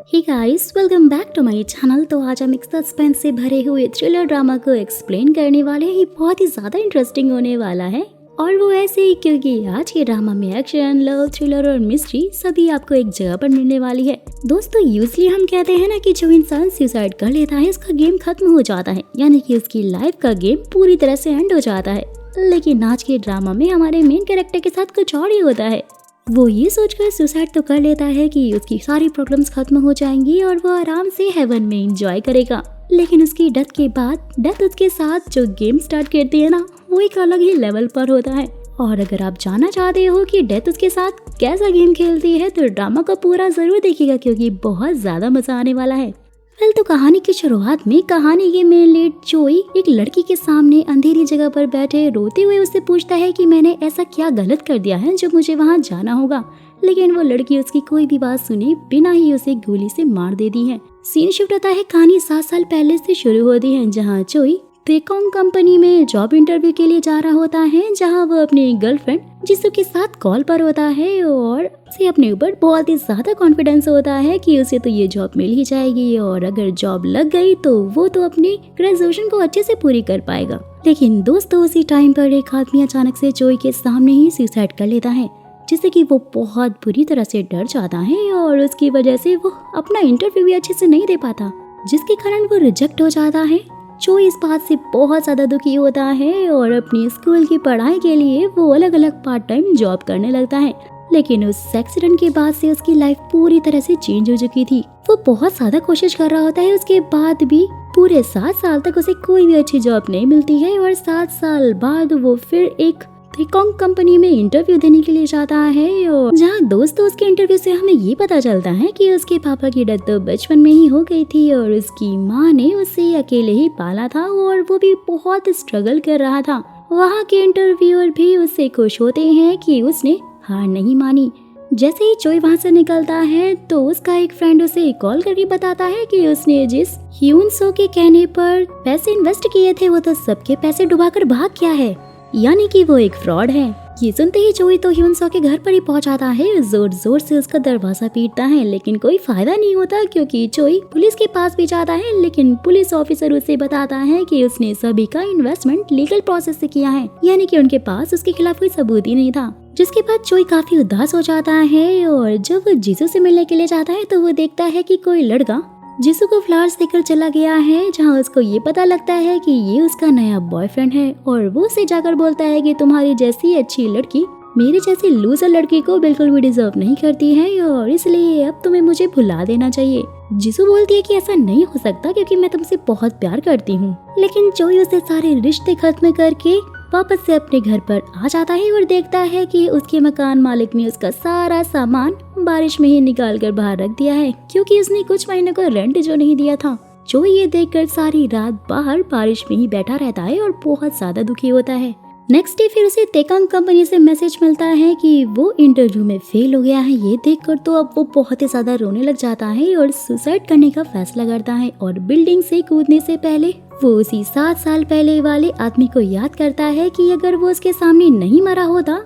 Hey guys, welcome back to my channel. तो आज हम एक सस्पेंस से भरे हुए थ्रिलर ड्रामा को एक्सप्लेन करने वाले हैं। ये बहुत ही ज्यादा इंटरेस्टिंग होने वाला है और वो ऐसे ही क्योंकि आज के ड्रामा में एक्शन, लव, थ्रिलर और मिस्ट्री सभी आपको एक जगह पर मिलने वाली है। दोस्तों, यूजली हम कहते हैं ना कि जो इंसान सुसाइड कर लेता है उसका गेम खत्म हो जाता है, यानी कि उसकी लाइफ का गेम पूरी तरह से एंड हो जाता है। लेकिन आज के ड्रामा में हमारे मेन कैरेक्टर के साथ कुछ और ही होता है। वो ये सोचकर सुसाइड तो कर लेता है कि उसकी सारी प्रॉब्लम्स खत्म हो जाएंगी और वो आराम से हेवन में एंजॉय करेगा। लेकिन उसकी डेथ के बाद डेथ उसके साथ जो गेम स्टार्ट करती है ना, वो एक अलग ही लेवल पर होता है। और अगर आप जानना चाहते हो कि डेथ उसके साथ कैसा गेम खेलती है तो ड्रामा को पूरा जरूर देखिएगा, क्योंकि बहुत ज्यादा मजा आने वाला है। तो कहानी की शुरुआत में कहानी के मेन लीड चोई एक लड़की के सामने अंधेरी जगह पर बैठे रोते हुए उससे पूछता है कि मैंने ऐसा क्या गलत कर दिया है जो मुझे वहां जाना होगा। लेकिन वो लड़की उसकी कोई भी बात सुने बिना ही उसे गोली से मार देती है। सीन शिफ्ट होता है, कहानी 7 साल पहले से शुरू होती है, जहाँ चोई तेकोंग कंपनी में जॉब इंटरव्यू के लिए जा रहा होता है, जहां वो अपनी गर्लफ्रेंड जिसू के साथ कॉल पर होता है और उसे अपने ऊपर बहुत ही ज्यादा कॉन्फिडेंस होता है कि उसे तो ये जॉब मिल ही जाएगी और अगर जॉब लग गई तो वो तो अपनी ग्रेजुएशन को अच्छे से पूरी कर पाएगा। लेकिन दोस्तों, उसी टाइम पर एक आदमी अचानक से चोई के सामने ही सुसाइड कर लेता है, जिससे कि वो बहुत बुरी तरह से डर जाता है और उसकी वजह से वो अपना इंटरव्यू भी अच्छे से नहीं दे पाता, जिसके कारण वो रिजेक्ट हो जाता है। चोई इस बात से बहुत ज्यादा दुखी होता है और अपनी स्कूल की पढ़ाई के लिए वो अलग अलग पार्ट टाइम जॉब करने लगता है। लेकिन उस एक्सीडेंट के बाद से उसकी लाइफ पूरी तरह से चेंज हो चुकी थी। वो बहुत ज्यादा कोशिश कर रहा होता है, उसके बाद भी पूरे 7 साल तक उसे कोई भी अच्छी जॉब नहीं मिलती है और 7 साल बाद वो फिर एक तेकोंग कंपनी में इंटरव्यू देने के लिए जाता है। और जहाँ दोस्तों उसके इंटरव्यू से हमें ये पता चलता है कि उसके पापा की डेथ तो बचपन में ही हो गई थी और उसकी माँ ने उसे अकेले ही पाला था और वो भी बहुत स्ट्रगल कर रहा था। वहाँ के इंटरव्यूअर भी उससे खुश होते हैं कि उसने हार नहीं मानी। जैसे ही चोई वहाँ से निकलता है तो उसका एक फ्रेंड उसे कॉल करके बताता है कि उसने जिस ह्यून सो के कहने पर पैसे इन्वेस्ट किए थे वो तो सबके पैसे डुबाकर भाग गया है, यानी कि वो एक फ्रॉड है। ये सुनते ही चोई तो ह्यून सो के घर पर ही पहुंच जाता है, जोर जोर से उसका दरवाजा पीटता है, लेकिन कोई फायदा नहीं होता क्योंकि चोई पुलिस के पास भी जाता है। लेकिन पुलिस ऑफिसर उसे बताता है कि उसने सभी का इन्वेस्टमेंट लीगल प्रोसेस से किया है, यानी कि उनके पास उसके खिलाफ कोई सबूत ही नहीं था। जिसके बाद चोई काफी उदास हो जाता है और जब वो जीसू से मिलने के लिए जाता है तो वो देखता है कि कोई लड़का जीसू को फ्लावर्स देकर चला गया है, जहाँ उसको ये पता लगता है कि ये उसका नया बॉयफ्रेंड है और वो उसे जाकर बोलता है कि तुम्हारी जैसी अच्छी लड़की मेरे जैसी लूजर लड़की को बिल्कुल भी डिजर्व नहीं करती है और इसलिए अब तुम्हें मुझे भुला देना चाहिए। जीसू बोलती है कि ऐसा नहीं हो सकता क्योंकि मैं तुमसे बहुत प्यार करती हूँ। लेकिन चोई उसे सारे रिश्ते खत्म करके वापस से अपने घर पर आ जाता है और देखता है कि उसके मकान मालिक ने उसका सारा सामान बारिश में ही निकाल कर बाहर रख दिया है, क्योंकि उसने कुछ महीनों का रेंट जो नहीं दिया था। जो ये देखकर सारी रात बाहर बारिश में ही बैठा रहता है और बहुत ज्यादा दुखी होता है। नेक्स्ट डे फिर उसे तेकोंग कंपनी से मैसेज मिलता है कि वो इंटरव्यू में फेल हो गया है। ये देखकर तो अब वो बहुत ही ज्यादा रोने लग जाता है और सुसाइड करने का फैसला करता है और बिल्डिंग से कूदने से पहले वो उसी 7 साल पहले वाले आदमी को याद करता है कि अगर वो उसके सामने नहीं मरा होता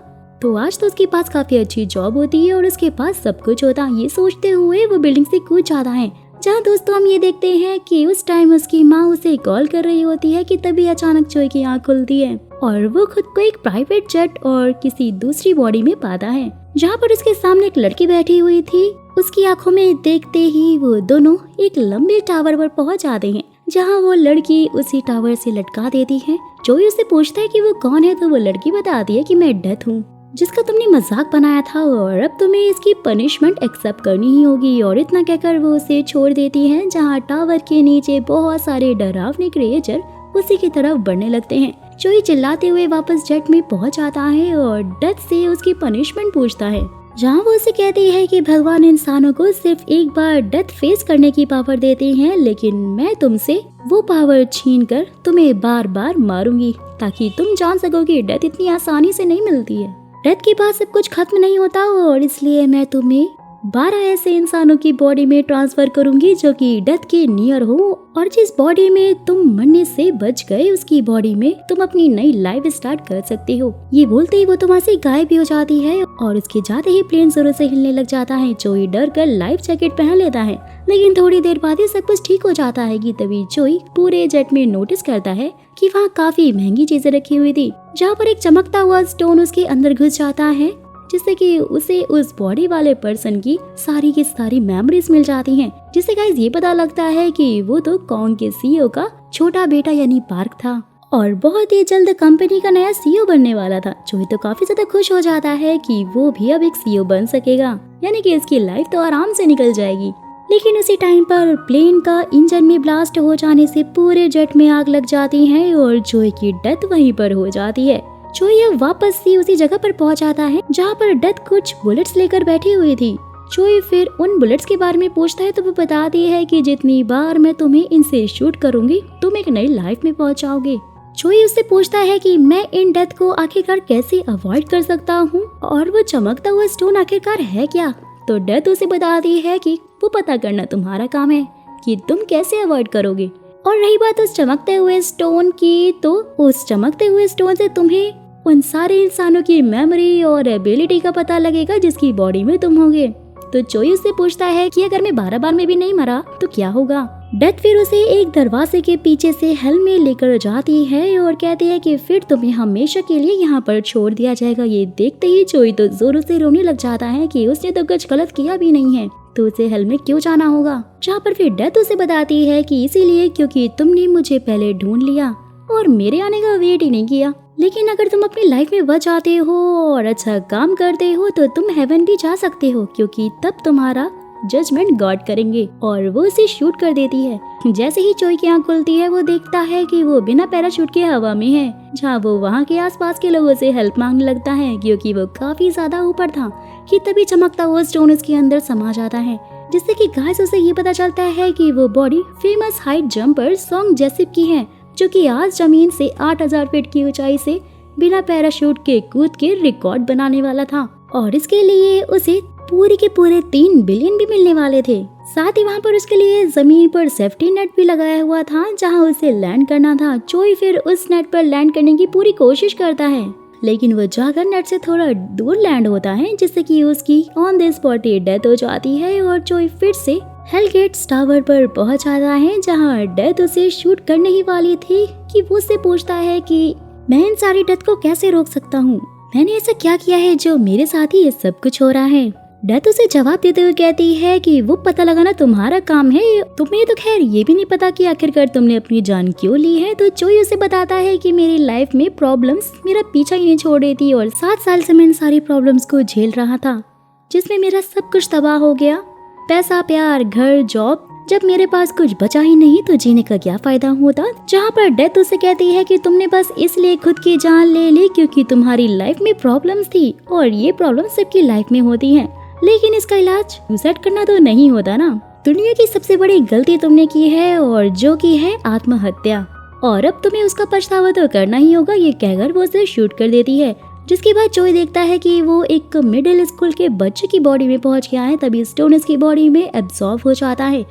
तो आज तो उसके पास काफी अच्छी जॉब होती है और उसके पास सब कुछ होता। ये सोचते हुए वो बिल्डिंग से कूद जाता है। जहाँ दोस्तों हम ये देखते हैं कि उस टाइम उसकी माँ उसे कॉल कर रही होती है कि तभी अचानक चोई की आँख खुलती है और वो खुद को एक प्राइवेट जेट और किसी दूसरी बॉडी में पाता है, जहाँ पर उसके सामने एक लड़की बैठी हुई थी। उसकी आंखों में देखते ही वो दोनों एक लंबे टावर पर पहुँच जाते हैं, जहाँ वो लड़की उसी टावर से लटका देती है। चोई उससे पूछता है कि वो कौन है तो वो लड़की बताती है कि मैं डेथ हूँ, जिसका तुमने मजाक बनाया था और अब तुम्हें इसकी पनिशमेंट एक्सेप्ट करनी ही होगी। और इतना कहकर वो उसे छोड़ देती है, जहाँ टावर के नीचे बहुत सारे डरावने क्रिएचर उसी की तरफ बढ़ने लगते हैं। चोई चिल्लाते हुए वापस जेट में पहुंच जाता है और डेथ से उसकी पनिशमेंट पूछता है, जहाँ वो उसे कहती है कि भगवान इंसानों को सिर्फ एक बार डेथ फेस करने की पावर देते हैं, लेकिन मैं तुमसे वो पावर छीन कर तुम्हें बार बार मारूंगी ताकि तुम जान सको कि डेथ इतनी आसानी से नहीं मिलती है। डेथ के बाद सब कुछ खत्म नहीं होता और इसलिए मैं तुम्हें 12 ऐसे इंसानों की बॉडी में ट्रांसफर करूंगी जो कि डेथ के नियर हो, और जिस बॉडी में तुम मरने से बच गए उसकी बॉडी में तुम अपनी नई लाइफ स्टार्ट कर सकते हो। ये बोलते ही वो तो वहाँ से गायब भी हो जाती है और उसके जाते ही प्लेन जोरों से हिलने लग जाता है। चोई डर कर लाइफ जैकेट पहन लेता है, लेकिन थोड़ी देर बाद ही सब कुछ ठीक हो जाता है कि तभी चोई पूरे जेट में नोटिस करता है कि वहाँ काफी महंगी चीजें रखी हुई थी, जहाँ पर एक चमकता हुआ स्टोन उसके अंदर घुस जाता है, जिससे कि उसे उस बॉडी वाले पर्सन की सारी मेमोरीज मिल जाती हैं, जिससे गाइस ये पता लगता है कि वो तो कॉन्ग के सीईओ का छोटा बेटा यानी पार्क था और बहुत ही जल्द कंपनी का नया सीईओ बनने वाला था। चोई तो काफी ज्यादा खुश हो जाता है कि वो भी अब एक सीईओ बन सकेगा, यानी कि इसकी लाइफ तो आराम से निकल जाएगी। लेकिन उसी टाइम पर प्लेन का इंजन में ब्लास्ट हो जाने से पूरे जेट में आग लग जाती है और चोई की डेथ वहीं पर हो जाती है। चोई अब वापस से उसी जगह पर पहुंच जाता है जहां पर डेथ कुछ बुलेट्स लेकर बैठी हुई थी। चोई फिर उन बुलेट्स के बारे में पूछता है तो वो बताती है कि जितनी बार मैं तुम्हें इनसे शूट करूंगी तुम एक नई लाइफ में पहुंच जाओगे। चोई उससे पूछता है कि मैं इन डेथ को आखिरकार कैसे अवॉइड कर सकता हूँ और वो चमकता हुआ स्टोन आखिरकार है क्या। तो डेथ उसे बताती है कि वो पता करना तुम्हारा काम है कि तुम कैसे अवॉइड करोगे। और रही बात उस चमकते हुए स्टोन की, तो उस चमकते हुए स्टोन से तुम्हें उन सारे इंसानों की मेमोरी और एबिलिटी का पता लगेगा जिसकी बॉडी में तुम होगे। तो चोई उससे पूछता है कि अगर मैं 12 बार में भी नहीं मरा तो क्या होगा। डेथ फिर उसे एक दरवाजे के पीछे से हेल में लेकर जाती है और कहती है कि फिर तुम्हें हमेशा के लिए यहाँ पर छोड़ दिया जाएगा। ये देखते ही चोई तो जोरों से रोने लग जाता है कि उसने तो कुछ गलत किया भी नहीं है, तो उसे हेल में क्यों जाना होगा। जहाँ पर फिर डेथ उसे बताती है कि इसीलिए क्योंकि तुमने मुझे पहले ढूंढ लिया और मेरे आने का वेट ही नहीं किया। लेकिन अगर तुम अपनी लाइफ में बच जाते हो और अच्छा काम करते हो तो तुम हेवन भी जा सकते हो, क्योंकि तब तुम्हारा जजमेंट गॉड करेंगे। और वो उसे शूट कर देती है। जैसे ही चोई की आंख खुलती है वो देखता है कि वो बिना पैराशूट के हवा में है, जहाँ वो वहाँ के आसपास के लोगों से हेल्प मांगने लगता है क्योंकि वो काफी ज्यादा ऊपर था। कि तभी चमकता हुआ स्टोन उसके अंदर समा जाता है, जिससे कि गाइस उसे ये पता चलता है कि वो body famous height jumper song जेसिप की है, जो कि आज जमीन से 8000 फीट की ऊंचाई से बिना पैराशूट के कूद के रिकॉर्ड बनाने वाला था। और इसके लिए उसे पूरे के पूरे 3 बिलियन भी मिलने वाले थे। साथ ही वहाँ पर उसके लिए जमीन पर सेफ्टी नेट भी लगाया हुआ था जहाँ उसे लैंड करना था। चोई फिर उस नेट पर लैंड करने की पूरी कोशिश करता है, लेकिन वो जाकर नेट से थोड़ा दूर लैंड होता है, जिससे कि उसकी ऑन द स्पॉट डेथ हो जाती है। और चोई फिर से हेलगेट्स टावर पर पहुंच जाता है जहां डेथ उसे शूट करने ही वाली थी कि वो उससे पूछता है कि मैं इन सारी डेथ को कैसे रोक सकता हूँ, मैंने ऐसा क्या किया है जो मेरे साथ ही ये सब कुछ हो रहा है। डेथ उसे जवाब देते हुए कहती है कि वो पता लगाना तुम्हारा काम है, तुम्हें तो खैर ये भी नहीं पता कि आखिरकार तुमने अपनी जान क्यों ली है। तो चोई उसे बताता है कि मेरी लाइफ में प्रॉब्लम्स मेरा पीछा ही नहीं छोड़ रही थी और 7 साल से मैं इन सारी प्रॉब्लम्स को झेल रहा था, जिसमें मेरा सब कुछ तबाह हो गया, पैसा, प्यार, घर, जॉब। जब मेरे पास कुछ बचा ही नहीं तो जीने का क्या फायदा होता। जहाँ पर डेथ उसे कहती है कि तुमने बस इसलिए खुद की जान ले ली क्योंकि तुम्हारी लाइफ में प्रॉब्लम्स थी और ये प्रॉब्लम सबकी लाइफ में होती हैं, लेकिन इसका इलाज सुसाइड करना तो नहीं होता ना। दुनिया की सबसे बड़ी गलती तुमने की है और जो की है आत्महत्या, और अब तुम्हें उसका पछतावा तो करना ही होगा। ये कहकर वो उसे शूट कर देती है, जिसके बाद चोई देखता है कि वो एक मिडिल स्कूल के बच्चे की बॉडी में पहुंच गया है। तभी स्टोन उसकी बॉडी में एब्जॉर्ब हो जाता है।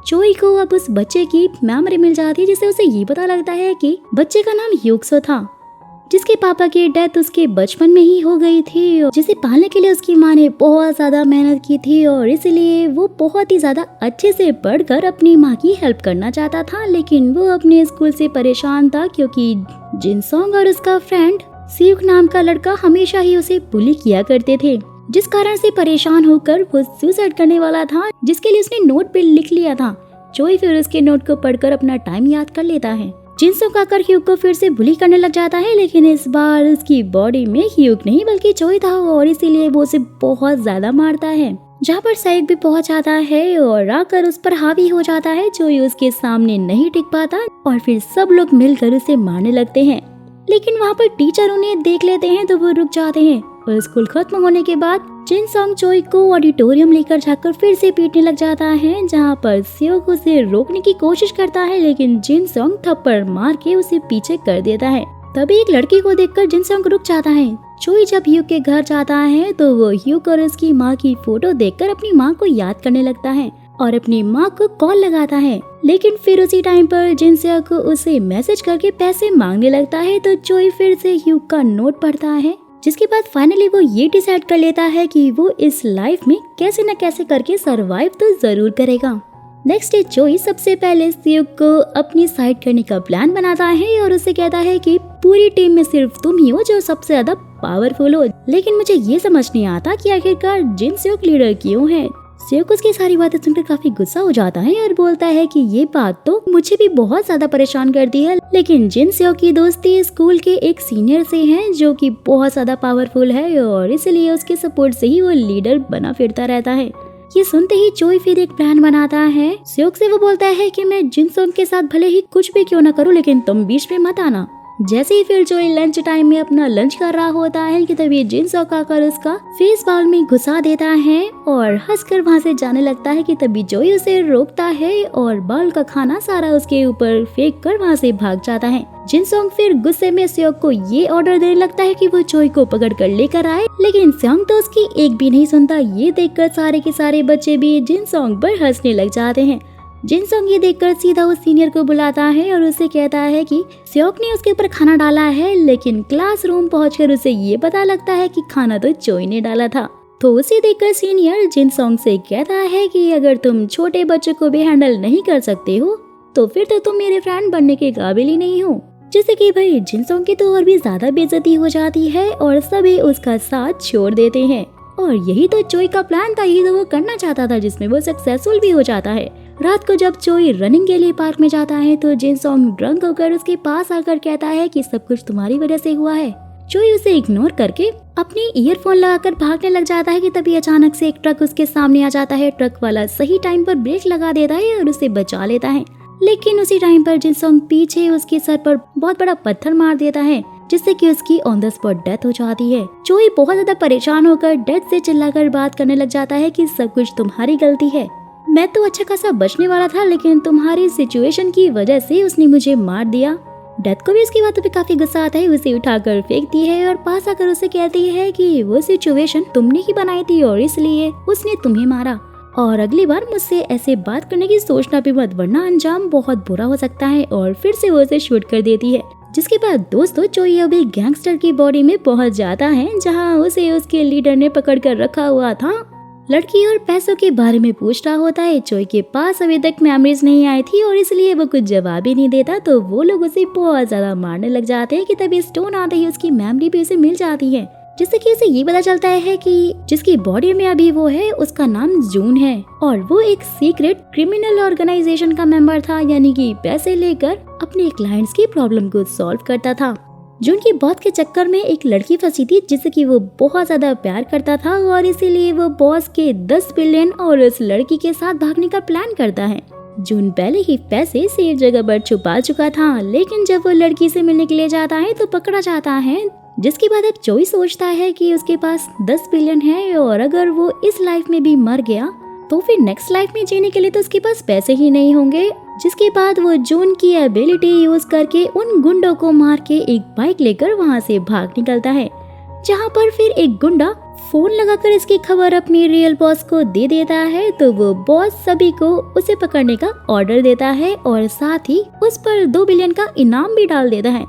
चोई को अब उस बच्चे की मेमोरी मिल जाती है, जिससे उसे ये पता लगता है कि बच्चे का नाम यूक्सो था, जिसके पापा की डेथ उसके बचपन में ही हो गई थी, जिसे पालने के लिए उसकी माँ ने बहुत ज्यादा मेहनत की थी और इसलिए वो बहुत ही ज्यादा अच्छे से पढ़कर अपनी माँ की हेल्प करना चाहता था। लेकिन वो अपने स्कूल से परेशान था क्योंकि जिनसोंग और उसका फ्रेंड सीयुक नाम का लड़का हमेशा ही उसे बुली किया करते थे, जिस कारण से परेशान होकर वो सुसाइड करने वाला था, जिसके लिए उसने नोट पे लिख लिया था। चोई फिर उसके नोट को पढ़कर अपना टाइम याद कर लेता है। जिनसोंग आकर ह्यूक को फिर से बुली करने लग जाता है, लेकिन इस बार उसकी बॉडी में ह्यूक नहीं बल्कि चोई था और इसीलिए वो उसे बहुत ज्यादा मारता है। जहाँ पर साइक भी पहुंच जाता है और आकर उस पर हावी हो जाता है। चोई उसके सामने नहीं टिक पाता और फिर सब लोग मिलकर उसे मारने लगते हैं, लेकिन वहाँ पर टीचर उन्हें देख लेते हैं तो वो रुक जाते हैं। और स्कूल खत्म होने के बाद जिनसोंग चोई को ऑडिटोरियम लेकर जाकर फिर से पीटने लग जाता है, जहाँ पर सीयुक उसे रोकने की कोशिश करता है, लेकिन जिनसोंग थप्पड़ मार के उसे पीछे कर देता है। तभी एक लड़की को देखकर जिनसोंग रुक जाता है चोई जब ह्यूग के घर जाता है तो वो ह्यूग और उसकी माँ की फोटो देखकर अपनी माँ को याद करने लगता है और अपनी माँ को कॉल लगाता है। लेकिन फिर उसी टाइम पर जिनसेओक उसे मैसेज करके पैसे मांगने लगता है तो चोई फिर से ह्यूग का नोट पढ़ता है, जिसके बाद फाइनली वो ये डिसाइड कर लेता है कि वो इस लाइफ में कैसे न कैसे करके सरवाइव तो जरूर करेगा। नेक्स्ट डे चोई सबसे पहले ह्यूग को अपनी साइड करने का प्लान बनाता है और उसे कहता है कि पूरी टीम में सिर्फ तुम ही हो जो सबसे ज्यादा पावरफुल हो, लेकिन मुझे ये समझ नहीं आता कि आखिरकार जिनसेओक लीडर क्यों है। ह्यूग उसकी सारी बातें सुनकर काफी गुस्सा हो जाता है और बोलता है कि ये बात तो मुझे भी बहुत ज्यादा परेशान करती है, लेकिन जिनसेओक की दोस्ती स्कूल के एक सीनियर से है जो कि बहुत ज्यादा पावरफुल है और इसलिए उसके सपोर्ट से ही वो लीडर बना फिरता रहता है। ये सुनते ही चोई फिर एक प्लान बनाता है। ह्यूग से वो बोलता है कि मैं जिनसेओक के साथ भले ही कुछ भी क्यों ना करूं, लेकिन तुम बीच में मत आना। जैसे ही फिर चोई लंच टाइम में अपना लंच कर रहा होता है कि तभी जिनसेओक आकर उसका फेस बाउल में घुसा देता है और हंसकर वहाँ से जाने लगता है कि तभी चोई उसे रोकता है और बाउल का खाना सारा उसके ऊपर फेंक कर वहाँ से भाग जाता है। जिनसेओक फिर गुस्से में ह्यूग को ये ऑर्डर देने लगता है कि वो चोई को पकड़ कर लेकर आए, लेकिन ह्यूग तो उसकी एक भी नहीं सुनता। ये देखकर सारे के सारे बच्चे भी जिनसेओक पर हंसने लग जाते हैं। जिनसेओक ये देखकर सीधा उस सीनियर को बुलाता है और उसे कहता है कि ह्यूग ने उसके ऊपर खाना डाला है, लेकिन क्लासरूम पहुंचकर उसे ये पता लगता है कि खाना तो चोई ने डाला था। तो उसे देखकर सीनियर जिनसेओक से कहता है कि अगर तुम छोटे बच्चों को भी हैंडल नहीं कर सकते हो तो फिर तो तुम मेरे फ्रेंड बनने के काबिल ही नहीं हो। जिससे कि भाई जिनसेओक की तो और भी ज्यादा बेइज्जती हो जाती है और सभी उसका साथ छोड़ देते हैं। और यही तो चोई का प्लान था, यही तो वो करना चाहता था, जिसमें वो सक्सेसफुल भी हो जाता है। रात को जब चोई रनिंग के लिए पार्क में जाता है तो जिनसेओक ड्रंक होकर उसके पास आकर कहता है कि सब कुछ तुम्हारी वजह से हुआ है। चोई उसे इग्नोर करके अपने ईयरफोन लगाकर भागने लग जाता है कि तभी अचानक से एक ट्रक उसके सामने आ जाता है। ट्रक वाला सही टाइम पर ब्रेक लगा देता है और उसे बचा लेता है, लेकिन उसी टाइम पर जिनसेओक पीछे उसके सर पर बहुत बड़ा पत्थर मार देता है, जिससे कि उसकी ऑन द स्पॉट डेथ हो जाती है। चोई बहुत ज्यादा परेशान होकर डेथ से चिल्लाकर बात करने लग जाता है कि सब कुछ तुम्हारी गलती है, मैं तो अच्छा खासा बचने वाला था, लेकिन तुम्हारी सिचुएशन की वजह से उसने मुझे मार दिया। डेथ को भी उसकी बातों पे काफी गुस्सा आता है, उसे उठाकर फेंकती है और पास आकर उसे कहती है कि वो सिचुएशन तुमने ही बनाई थी और इसलिए उसने तुम्हें मारा, और अगली बार मुझसे ऐसे बात करने की सोचना भी मत, वरना अंजाम बहुत बुरा हो सकता है। और फिर से वो उसे शूट कर देती है। जिसके बाद दोस्तों चोई अभी गैंगस्टर की बॉडी में पहुंच जाता है, जहां उसे उसके लीडर ने पकड़ कर रखा हुआ था। लड़की और पैसों के बारे में पूछ रहा होता है। चोई के पास अभी तक मेमोरीज नहीं आई थी और इसलिए वो कुछ जवाब ही नहीं देता, तो वो लोग उसे बहुत ज्यादा मारने लग जाते हैं कि तभी स्टोन आते ही उसकी मेमोरी भी उसे मिल जाती है, जिससे कि उसे ये पता चलता है कि जिसकी बॉडी में अभी वो है उसका नाम जून है और वो एक सीक्रेट क्रिमिनल ऑर्गेनाइजेशन का मेंबर था, यानी कि पैसे लेकर अपने क्लाइंट्स की प्रॉब्लम को सॉल्व करता था। जून की बॉस के चक्कर में एक लड़की फंसी थी जिससे कि वो बहुत ज्यादा प्यार करता था और इसीलिए वो बॉस के 10 बिलियन और उस लड़की के साथ भागने का प्लान करता है। जून पहले ही पैसे सेफ जगह पर छुपा चुका था, लेकिन जब वो लड़की से मिलने के लिए जाता है तो पकड़ा जाता है। जिसके बाद अब चोई सोचता है कि उसके पास 10 बिलियन है और अगर वो इस लाइफ में भी मर गया तो फिर नेक्स्ट लाइफ में जीने के लिए तो उसके पास पैसे ही नहीं होंगे। जिसके बाद वो जून की एबिलिटी यूज करके उन गुंडों को मार के एक बाइक लेकर वहाँ से भाग निकलता है, जहाँ पर फिर एक गुंडा फोन लगाकर इसकी खबर अपनी रियल बॉस को दे देता है। तो वो बॉस सभी को उसे पकड़ने का ऑर्डर देता है और साथ ही उस पर 2 बिलियन का इनाम भी डाल देता है,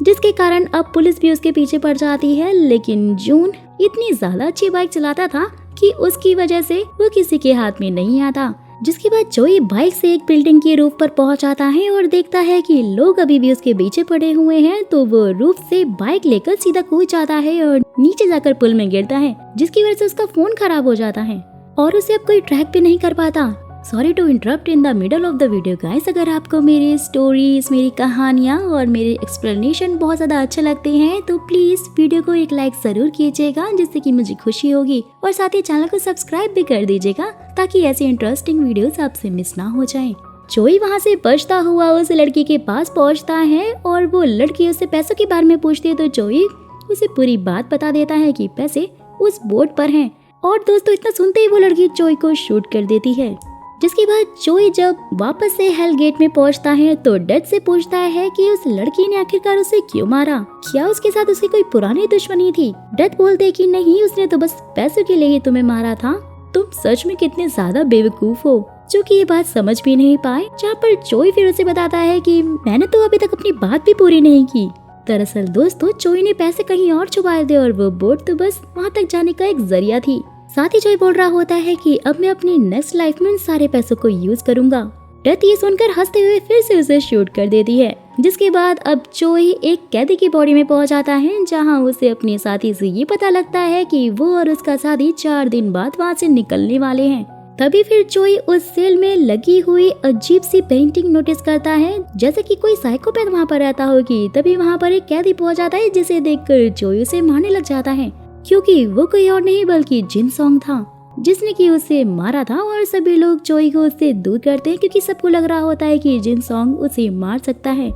जिसके कारण अब पुलिस भी उसके पीछे पड़ जाती है। लेकिन जून इतनी ज्यादा अच्छी बाइक चलाता था कि उसकी वजह से वो किसी के हाथ में नहीं आता। जिसके बाद चोई बाइक से एक बिल्डिंग के रूफ पर पहुंच जाता है और देखता है कि लोग अभी भी उसके पीछे पड़े हुए हैं, तो वो रूफ से बाइक लेकर सीधा कूद जाता है और नीचे जाकर पुल में गिरता है, जिसकी वजह से उसका फोन खराब हो जाता है और उसे अब कोई ट्रैक भी नहीं कर पाता। Sorry to interrupt in the middle of the video guys. अगर आपको मेरी स्टोरीज, मेरी कहानियाँ और मेरे एक्सप्लेनेशन बहुत ज़्यादा अच्छे लगते हैं तो प्लीज़ वीडियो को एक लाइक ज़रूर कीजिएगा, जिससे कि मुझे खुशी होगी, और साथ ही चैनल को सब्सक्राइब भी कर दीजिएगा ताकि ऐसी इंटरेस्टिंग वीडियोस आपसे मिस ना हो जाएं। चोई वहाँ से बचता हुआ उस लड़की के पास पहुँचता है और वो लड़की उससे पैसों के बारे में पूछती है, तो चोई उसे पूरी बात बता देता है कि पैसे उस बोट पर हैं। और दोस्तों इतना सुनते ही वो लड़की चोई को शूट कर देती है। जिसके बाद चोई जब वापस से हेल गेट में पहुंचता है तो डेथ से पूछता है कि उस लड़की ने आखिरकार उसे क्यों मारा, क्या उसके साथ उसकी कोई पुरानी दुश्मनी थी। डेथ बोलते कि नहीं, उसने तो बस पैसों के लिए ही तुम्हें मारा था। तुम सच में कितने ज्यादा बेवकूफ हो, जो कि ये बात समझ भी नहीं पाए। जहाँ पर चोई फिर उसे बताता है कि मैंने तो अभी तक अपनी बात भी पूरी नहीं की। दरअसल दोस्तों, चोई ने पैसे कहीं और छुपाए थे और वो बोट तो बस वहाँ तक जाने का एक जरिया थी। साथ ही चोई बोल रहा होता है कि अब मैं अपनी नेक्स्ट लाइफ में उन सारे पैसों को यूज करूंगा। डेथ ये सुनकर हंसते हुए फिर से उसे शूट कर देती है। जिसके बाद अब चोई एक कैदी की बॉडी में पहुंच जाता है, जहां उसे अपने साथी से ये पता लगता है कि वो और उसका साथी 4 दिन बाद वहां से निकलने वाले हैं। तभी फिर चोई उस सेल में लगी हुई अजीब सी पेंटिंग नोटिस करता है, जैसे कि कोई साइकोपैथ वहाँ पर रहता होगी। तभी वहाँ पर एक कैदी पहुंच जाता है, जिसे देखकर चोई उसे मारने लग जाता है, क्योंकि वो कोई और नहीं बल्कि जिन सॉन्ग था, जिसने कि उसे मारा था। और सभी लोग चोई को उससे दूर करते हैं, क्योंकि सबको लग रहा होता है कि जिन सॉन्ग उसे मार सकता है।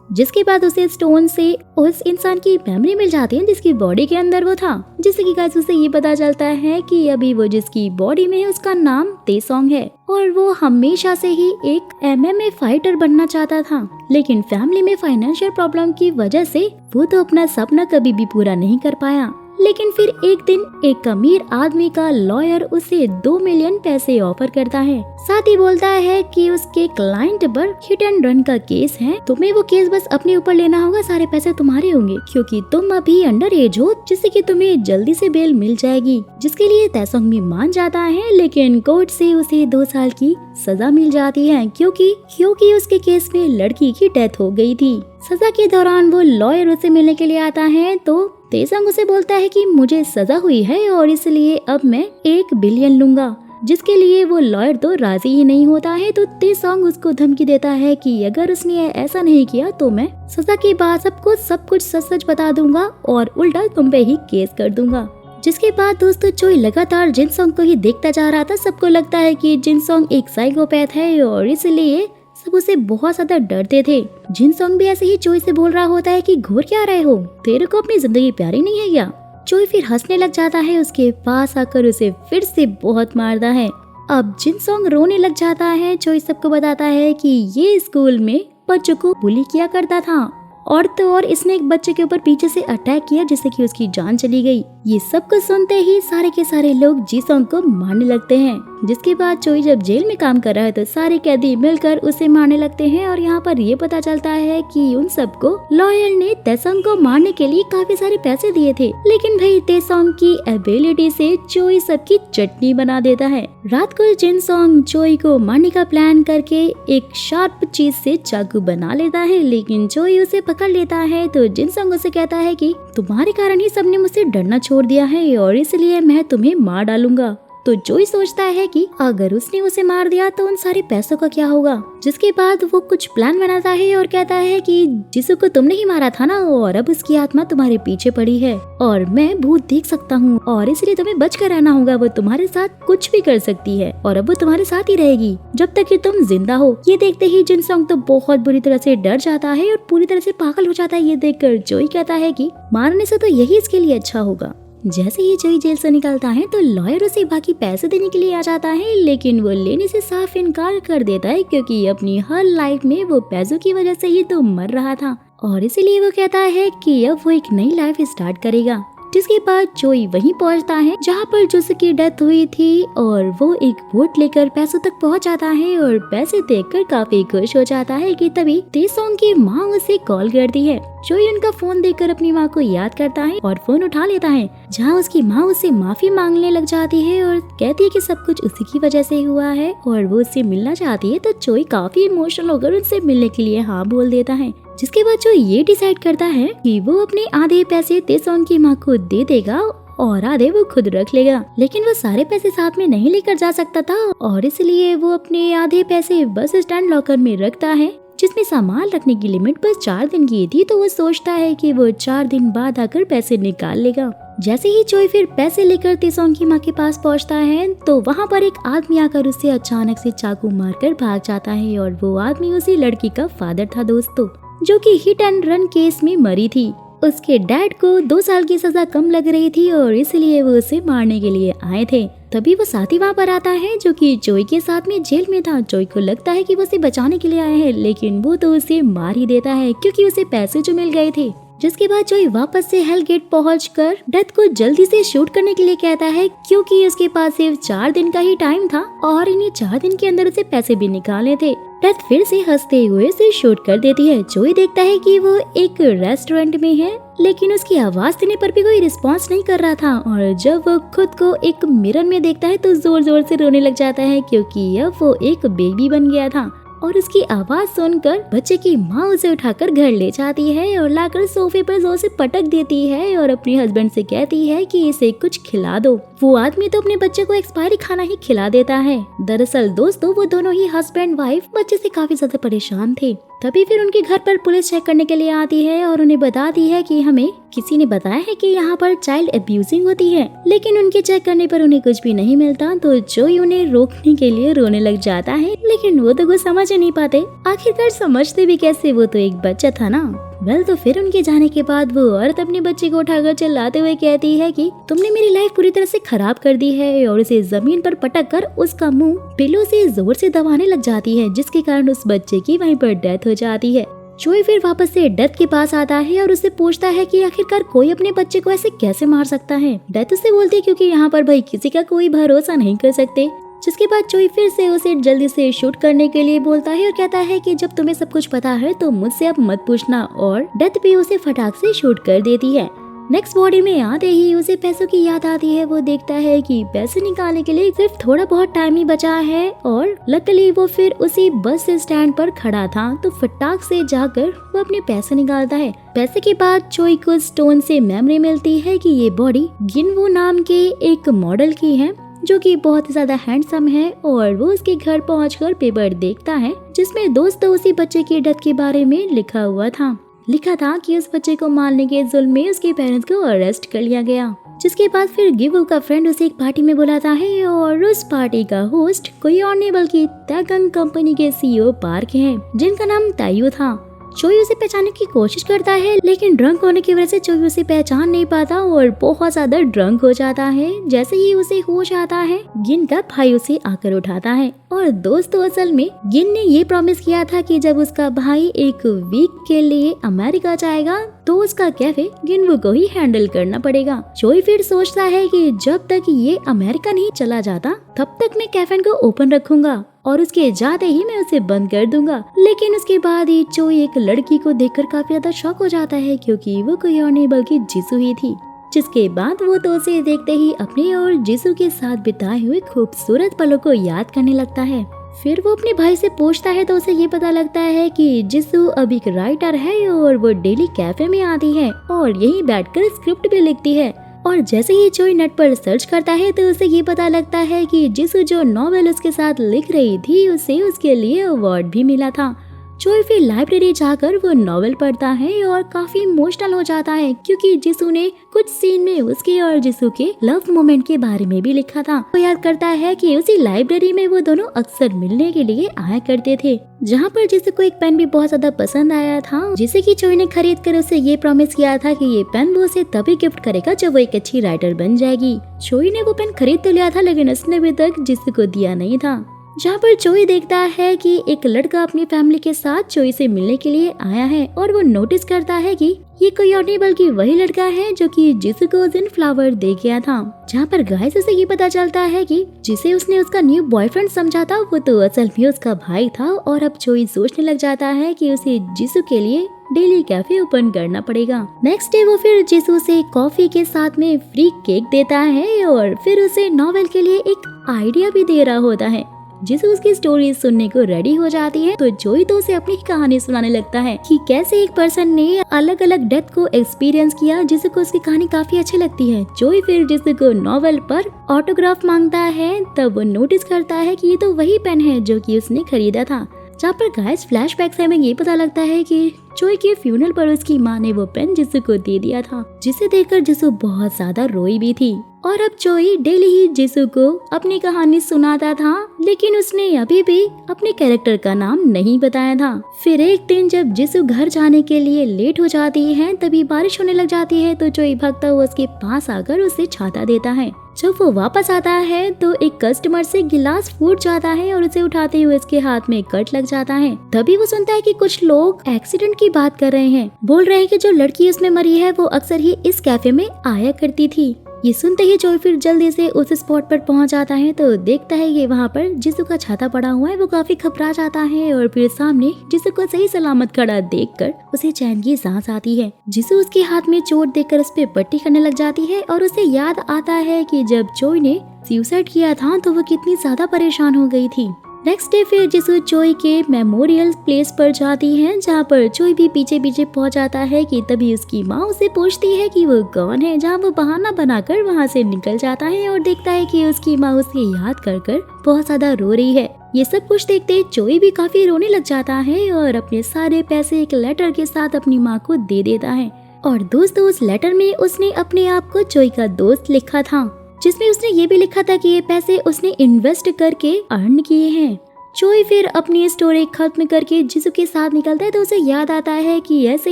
जिसके बाद उसे स्टोन से उस इंसान की मेमोरी मिल जाती है जिसकी बॉडी के अंदर वो था, जिससे कि गाइस उसे ये पता चलता है कि अभी वो जिसकी बॉडी में है उसका नाम तेसोंग है और वो हमेशा से ही एक MMA फाइटर बनना चाहता था। लेकिन फैमिली में फाइनेंशियल प्रॉब्लम की वजह से वो तो अपना सपना कभी भी पूरा नहीं कर पाया। लेकिन फिर एक दिन एक अमीर आदमी का लॉयर उसे 2 मिलियन पैसे ऑफर करता है। साथ ही बोलता है कि उसके क्लाइंट पर हिट एंड रन का केस है, तुम्हें वो केस बस अपने ऊपर लेना होगा, सारे पैसे तुम्हारे होंगे, क्योंकि तुम अभी अंडर एज हो, जिससे कि तुम्हें जल्दी से बेल मिल जाएगी। जिसके लिए तेसोंग भी मान जाता है, लेकिन कोर्ट से उसे 2 साल की सजा मिल जाती है, क्योंकि उसके केस में लड़की की डेथ हो गई थी। सजा के दौरान वो लॉयर उसे मिलने के लिए आता है, तो तेसोंग उसे बोलता है कि मुझे सजा हुई है और इसलिए अब मैं 1 बिलियन लूंगा। जिसके लिए वो लॉयर तो राजी ही नहीं होता है। तो तेसोंग उसको धमकी देता है कि अगर उसने ऐसा नहीं किया तो मैं सजा के बाद सबको सब कुछ सच सच बता दूंगा और उल्टा तुम पे ही केस कर दूंगा। जिसके बाद दोस्तों चोई लगातार जिनसोंग को ही देखता जा रहा था। सबको लगता है कि जिनसोंग एक साइकोपैथ है और इसलिए सब उसे बहुत ज्यादा डरते थे। जिनसोंग भी ऐसे ही चोई से बोल रहा होता है कि घूर क्या रहे हो, तेरे को अपनी जिंदगी प्यारी नहीं है क्या। चोई फिर हंसने लग जाता है, उसके पास आकर उसे फिर से बहुत मारता है। अब जिनसोंग रोने लग जाता है। चोई सबको बताता है कि ये स्कूल में बच्चों को बुली किया करता था और तो और इसने एक बच्चे के ऊपर पीछे से अटैक किया जिससे कि उसकी जान चली गई। ये सब कुछ सुनते ही सारे के सारे लोग जिसोंग को मारने लगते हैं। जिसके बाद चोई जब जेल में काम कर रहा है तो सारे कैदी मिलकर उसे मारने लगते हैं और यहाँ पर ये पता चलता है कि उन सबको लॉयर ने तेसोंग को मारने के लिए काफी सारे पैसे दिए थे। लेकिन भाई तेसोंग की एबिलिटी से चोई सबकी चटनी बना देता है। रात को जिनसोंग चोई को मारने का प्लान करके एक शार्प चीज से चाकू बना लेता है, लेकिन चोई उसे पकड़ लेता है। तो जिनसोंग उसे कहता है कि तुम्हारे कारण ही सबने मुझसे डरना छोड़ दिया है और इसलिए मैं तुम्हें मार डालूंगा। तो चोई सोचता है कि अगर उसने उसे मार दिया तो उन सारे पैसों का क्या होगा। जिसके बाद वो कुछ प्लान बनाता है और कहता है कि जिसू को तुमने ही मारा था ना, और अब उसकी आत्मा तुम्हारे पीछे पड़ी है और मैं भूत देख सकता हूँ और इसलिए तुम्हें बच कर रहना होगा। वो तुम्हारे साथ कुछ भी कर सकती है और अब वो तुम्हारे साथ ही रहेगी जब तक कि तुम जिंदा हो। ये देखते ही जिनसोंग तो बहुत बुरी तरह से डर जाता है और पूरी तरह से पागल हो जाता है। ये देखकर चोई कहता है कि मारने से तो यही इसके लिए अच्छा होगा। जैसे ही चोई जेल से निकलता है तो लॉयर उसे बाकी पैसे देने के लिए आ जाता है, लेकिन वो लेने से साफ इनकार कर देता है, क्योंकि अपनी हर लाइफ में वो पैसों की वजह से ही तो मर रहा था और इसीलिए वो कहता है कि अब वो एक नई लाइफ स्टार्ट करेगा। जिसके बाद चोई वहीं पहुंचता है जहां पर जुसू की डेथ हुई थी और वो एक बोट लेकर पैसों तक पहुंच जाता है और पैसे देखकर काफी खुश हो जाता है कि तभी तेसोंग की माँ उसे कॉल करती है। चोई उनका फोन देखकर अपनी माँ को याद करता है और फोन उठा लेता है, जहाँ उसकी माँ उससे माफी मांगने लग जाती है और कहती है कि सब कुछ उसी की वजह से हुआ है और वो उससे मिलना चाहती है। तो चोई काफी इमोशनल होकर उनसे मिलने के लिए हाँ बोल देता है। जिसके बाद चोई ये डिसाइड करता है कि वो अपने आधे पैसे तेसोंग की माँ को दे देगा और आधे वो खुद रख लेगा। लेकिन वो सारे पैसे साथ में नहीं लेकर जा सकता था और इसलिए वो अपने आधे पैसे बस स्टैंड लॉकर में रखता है, जिसमें सामान रखने की लिमिट बस 4 दिन की थी। तो वो सोचता है कि वो 4 दिन बाद आकर पैसे निकाल लेगा। जैसे ही चोई फिर पैसे लेकर तेसोंग की माँ के पास पहुँचता है तो वहाँ पर एक आदमी आकर उसे अचानक से चाकू मारकर भाग जाता है और वो आदमी उसी लड़की का फादर था दोस्तों, जो कि हिट एंड रन केस में मरी थी। उसके डैड को 2 साल की सजा कम लग रही थी और इसलिए वो उसे मारने के लिए आए थे। तभी वो साथी वहाँ पर आता है जो कि जोई के साथ में जेल में था। जोई को लगता है कि वो उसे बचाने के लिए आए हैं, लेकिन वो तो उसे मार ही देता है क्योंकि उसे पैसे जो मिल गए थे। जिसके बाद जोई वापस से हेल गेट पहुंचकर डेथ को जल्दी से शूट करने के लिए कहता है क्योंकि उसके पास सिर्फ 4 दिन का ही टाइम था और इन्हीं 4 दिन के अंदर उसे पैसे भी निकालने थे। डेथ फिर से हंसते हुए उसे शूट कर देती है। जोई देखता है कि वो एक रेस्टोरेंट में है, लेकिन उसकी आवाज देने पर भी कोई रिस्पॉन्स नहीं कर रहा था और जब वो खुद को एक मिरर में देखता है तो जोर जोर से रोने लग जाता है क्योंकि अब वो एक बेबी बन गया था। और उसकी आवाज सुनकर बच्चे की माँ उसे उठाकर घर ले जाती है और लाकर सोफे पर जोर से पटक देती है और अपने हस्बैंड से कहती है कि इसे कुछ खिला दो। वो आदमी तो अपने बच्चे को एक्सपायरी खाना ही खिला देता है। दरअसल दोस्तों वो दोनों ही हस्बैंड वाइफ बच्चे से काफी ज्यादा परेशान थे। तभी फिर उनके घर पर पुलिस चेक करने के लिए आती है और उन्हें बताती है कि हमें किसी ने बताया है कि यहाँ पर चाइल्ड अब्यूजिंग होती है, लेकिन उनके चेक करने पर उन्हें कुछ भी नहीं मिलता। तो जोई उन्हें रोकने के लिए रोने लग जाता है, लेकिन वो तो कुछ समझ ही नहीं पाते। आखिरकार समझते भी कैसे, वो तो एक बच्चा था ना। तो फिर उनके जाने के बाद वो औरत अपने बच्चे को उठाकर चिल्लाते हुए कहती है कि तुमने मेरी लाइफ पूरी तरह से खराब कर दी है और उसे जमीन पर पटक कर उसका मुंह पिलो से जोर से दबाने लग जाती है, जिसके कारण उस बच्चे की वहीं पर डेथ हो जाती है। जोई फिर वापस से डेथ के पास आता है और उससे पूछता है कि आखिरकार कोई अपने बच्चे को ऐसे कैसे मार सकता है। डेथ उससे बोलती है क्योंकि यहाँ पर भाई किसी का कोई भरोसा नहीं कर सकते। जिसके बाद जोई फिर से उसे जल्दी से शूट करने के लिए बोलता है और कहता है कि जब तुम्हें सब कुछ पता है तो मुझसे अब मत पूछना, और डेथ भी उसे फटाक से शूट कर देती है। नेक्स्ट बॉडी में आते ही उसे पैसों की याद आती है। वो देखता है कि पैसे निकालने के लिए सिर्फ थोड़ा बहुत टाइम ही बचा है और लकीली वो फिर उसी बस स्टैंड पर खड़ा था, तो फटाक से जाकर वो अपने पैसे निकालता है। पैसे के बाद जोई को स्टोन से मेमोरी मिलती है कि ये बॉडी गिनवू नाम के एक मॉडल की है जो कि बहुत ही ज्यादा हैंडसम है, और वो उसके घर पहुंचकर पेपर देखता है जिसमें दोस्तों उसी बच्चे की डेथ के बारे में लिखा हुआ था। लिखा था कि उस बच्चे को मारने के जुल्म में उसके पेरेंट्स को अरेस्ट कर लिया गया। जिसके बाद फिर गिवू का फ्रेंड उसे एक पार्टी में बुलाता है और उस पार्टी का होस्ट कोई और नहीं बल्कि तागंग कंपनी के सीईओ पार्क हैं, जिनका नाम ताइयो था। जोई उसे पहचानने की कोशिश करता है, लेकिन ड्रंक होने की वजह से जोई उसे पहचान नहीं पाता और बहुत ज्यादा ड्रंक हो जाता है। जैसे ही उसे होश आता है, गिन का भाई उसे आकर उठाता है। और दोस्तों असल में गिन ने ये प्रॉमिस किया था कि जब उसका भाई एक वीक के लिए अमेरिका जाएगा तो उसका कैफे गिनवू को ही हैंडल करना पड़ेगा। जोई फिर सोचता है कि जब तक ये अमेरिका नहीं चला जाता तब तक मैं कैफे को ओपन रखूंगा और उसके जाते ही मैं उसे बंद कर दूंगा। लेकिन उसके बाद ही जोई एक लड़की को देखकर काफी ज्यादा शॉक हो जाता है क्योंकि वो कोई और नहीं बल्कि जिसू ही थी। जिसके बाद वो तो उसे देखते ही अपने और जिसू के साथ बिताए हुए खूबसूरत पलों को याद करने लगता है। फिर वो अपने भाई से पूछता है तो उसे ये पता लगता है कि जिसू अब एक राइटर है और वो डेली कैफे में आती है और यहीं बैठकर स्क्रिप्ट भी लिखती है। और जैसे ही जोई नेट पर सर्च करता है तो उसे ये पता लगता है कि जिसू जो नॉवेल उसके साथ लिख रही थी उसे उसके लिए अवार्ड भी मिला था। जोई फिर लाइब्रेरी जाकर वो नॉवेल पढ़ता है और काफी इमोशनल हो जाता है क्योंकि जिसू ने कुछ सीन में उसके और जिसू के लव मोमेंट के बारे में भी लिखा था। वो याद करता है कि उसी लाइब्रेरी में वो दोनों अक्सर मिलने के लिए आया करते थे, जहाँ पर जिसू को एक पेन भी बहुत ज्यादा पसंद आया था, जिसे कि जोई ने खरीद कर उसे ये प्रॉमिस किया था कि ये पेन वो उसे तभी गिफ्ट करेगा जब वो एक अच्छी राइटर बन जाएगी। जोई ने वो पेन खरीद तो लिया था, लेकिन उसने अभी तक जिसू को दिया नहीं था। जहाँ पर जोई देखता है कि एक लड़का अपनी फैमिली के साथ जोई से मिलने के लिए आया है और वो नोटिस करता है कि ये कोई और नहीं बल्कि वही लड़का है जो कि जिसू को उस दिन फ्लावर दे गया था। जहाँ पर गाइस उसे ये पता चलता है कि जिसे उसने उसका न्यू बॉयफ्रेंड समझा था वो तो असल में उसका भाई था। और अब जोई सोचने लग जाता है कि उसे जिसू के लिए डेली कैफे ओपन करना पड़ेगा। नेक्स्ट डे वो फिर जिसू से कॉफी के साथ में फ्री केक देता है और फिर उसे नॉवेल के लिए एक आइडिया भी दे रहा होता है। जिसू उसकी स्टोरी सुनने को रेडी हो जाती है तो जोई तो उसे अपनी कहानी सुनाने लगता है कि कैसे एक पर्सन ने अलग अलग डेथ को एक्सपीरियंस किया, जिसू को उसकी कहानी काफी अच्छी लगती है। जोई फिर जिसू को नॉवेल पर ऑटोग्राफ मांगता है, तब वो नोटिस करता है कि ये तो वही पेन है जो कि उसने खरीदा था। जहाँ पर गाइस फ्लैशबैक से हमें ये पता लगता है कि जोई के फ्यूनरल पर उसकी माँ ने वो पेन जिसू को दे दिया था, जिसे देखकर जिसू बहुत ज्यादा रोई भी थी। और अब जोई डेली ही जिसू को अपनी कहानी सुनाता था, लेकिन उसने अभी भी अपने कैरेक्टर का नाम नहीं बताया था। फिर एक दिन जब जिसू घर जाने के लिए लेट हो जाती है, तभी बारिश होने लग जाती है तो जोई भागता हुआ उसके पास आकर उसे छाता देता है। जब वो वापस आता है तो एक कस्टमर से गिलास फूट जाता है और उसे उठाते हुए उसके हाथ में कट लग जाता है। तभी वो सुनता है कि कुछ लोग एक्सीडेंट की बात कर रहे हैं, बोल रहे हैं कि जो लड़की उसमें मरी है वो अक्सर ही इस कैफे में आया करती थी। ये सुनते ही जोई फिर जल्दी से उस स्पॉट पर पहुंच जाता है तो देखता है कि वहाँ पर जिसू का छाता पड़ा हुआ है। वो काफी घबरा जाता है और फिर सामने जिसू को सही सलामत खड़ा देखकर उसे चैन की सांस आती है। जिसू उसके हाथ में चोट देखकर उस पे पट्टी करने लग जाती है और उसे याद आता है कि जब जोई ने सुसाइड किया था तो वो कितनी ज्यादा परेशान हो गई थी। नेक्स्ट डे फिर जिसू जोई के मेमोरियल प्लेस पर जाती है, जहाँ पर जोई भी पीछे पीछे पहुंच जाता है कि तभी उसकी माँ उसे पूछती है कि वो कौन है, जहाँ वो बहाना बनाकर वहाँ से निकल जाता है और देखता है कि उसकी माँ उसे याद कर कर बहुत ज्यादा रो रही है। ये सब कुछ देखते जोई भी काफी रोने लग जाता है और अपने सारे पैसे एक लेटर के साथ अपनी माँ को दे देता है। और दोस्तों उस लेटर में उसने अपने आप को जोई का दोस्त लिखा था, जिसमें उसने ये भी लिखा था कि ये पैसे उसने इन्वेस्ट करके अर्न किए हैं। जोई फिर अपनी स्टोरी खत्म करके जिसू के साथ निकलता है तो उसे याद आता है कि ऐसे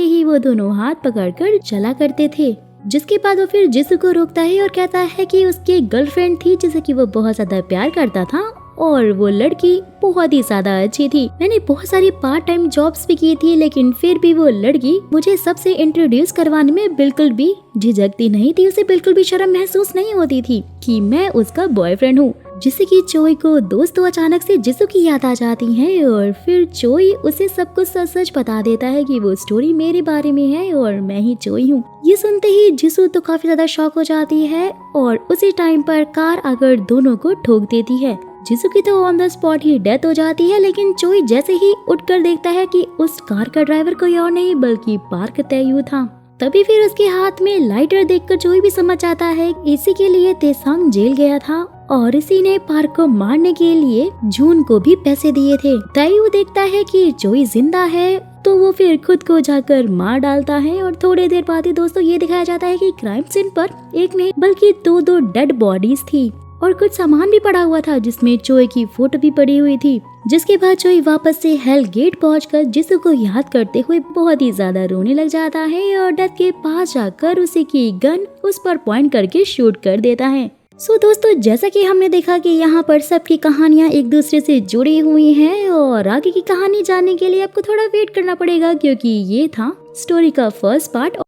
ही वो दोनों हाथ पकड़कर चला करते थे। जिसके बाद वो फिर जिसू को रोकता है और कहता है कि उसकी गर्लफ्रेंड थी जिसे कि वो बहुत ज्यादा प्यार करता था और वो लड़की बहुत ही ज्यादा अच्छी थी। मैंने बहुत सारी पार्ट टाइम जॉब्स भी की थी, लेकिन फिर भी वो लड़की मुझे सबसे इंट्रोड्यूस करवाने में बिल्कुल भी झिझकती नहीं थी। उसे बिल्कुल भी शर्म महसूस नहीं होती थी कि मैं उसका बॉयफ्रेंड हूँ। जिससे कि जोई को दोस्तों अचानक से जिसू की याद आ जाती है और फिर जोई उसे सब कुछ सच सच बता देता है कि वो स्टोरी मेरे बारे में है और मैं ही जोई हूँ। ये सुनते ही जिसू तो काफी ज्यादा शॉक हो जाती है और उसी टाइम पर कार आकर दोनों को ठोक देती है। जिसू की तो on the spot he death हो जाती है, लेकिन जोई जैसे ही उठकर देखता है कि उस कार का ड्राइवर कोई और नहीं बल्कि पार्क तैयू था। तभी फिर उसके हाथ में लाइटर देखकर जोई भी समझ जाता है इसी के लिए तेसांग जेल गया था और इसी ने पार्क को मारने के लिए जून को भी पैसे दिए थे। तैयू देखता है कि जोई जिंदा है तो वो फिर खुद को जाकर मार डालता है और थोड़ी देर बाद ही दोस्तों ये दिखाया जाता है कि क्राइम सीन पर एक नहीं बल्कि दो डेड बॉडीज थी और कुछ सामान भी पड़ा हुआ था, जिसमें जोई की फोटो भी पड़ी हुई थी। जिसके बाद जोई वापस से हेल गेट पहुंचकर जिसू को याद करते हुए बहुत ही ज्यादा रोने लग जाता है और डेथ के पास जाकर उसी की गन उस पर पॉइंट करके शूट कर देता है। सो दोस्तों जैसा कि हमने देखा कि यहाँ पर सबकी कहानियाँ एक दूसरे से जुड़ी हुई हैं और आगे की कहानी जानने के लिए आपको थोड़ा वेट करना पड़ेगा, क्योंकि ये था स्टोरी का फर्स्ट पार्ट।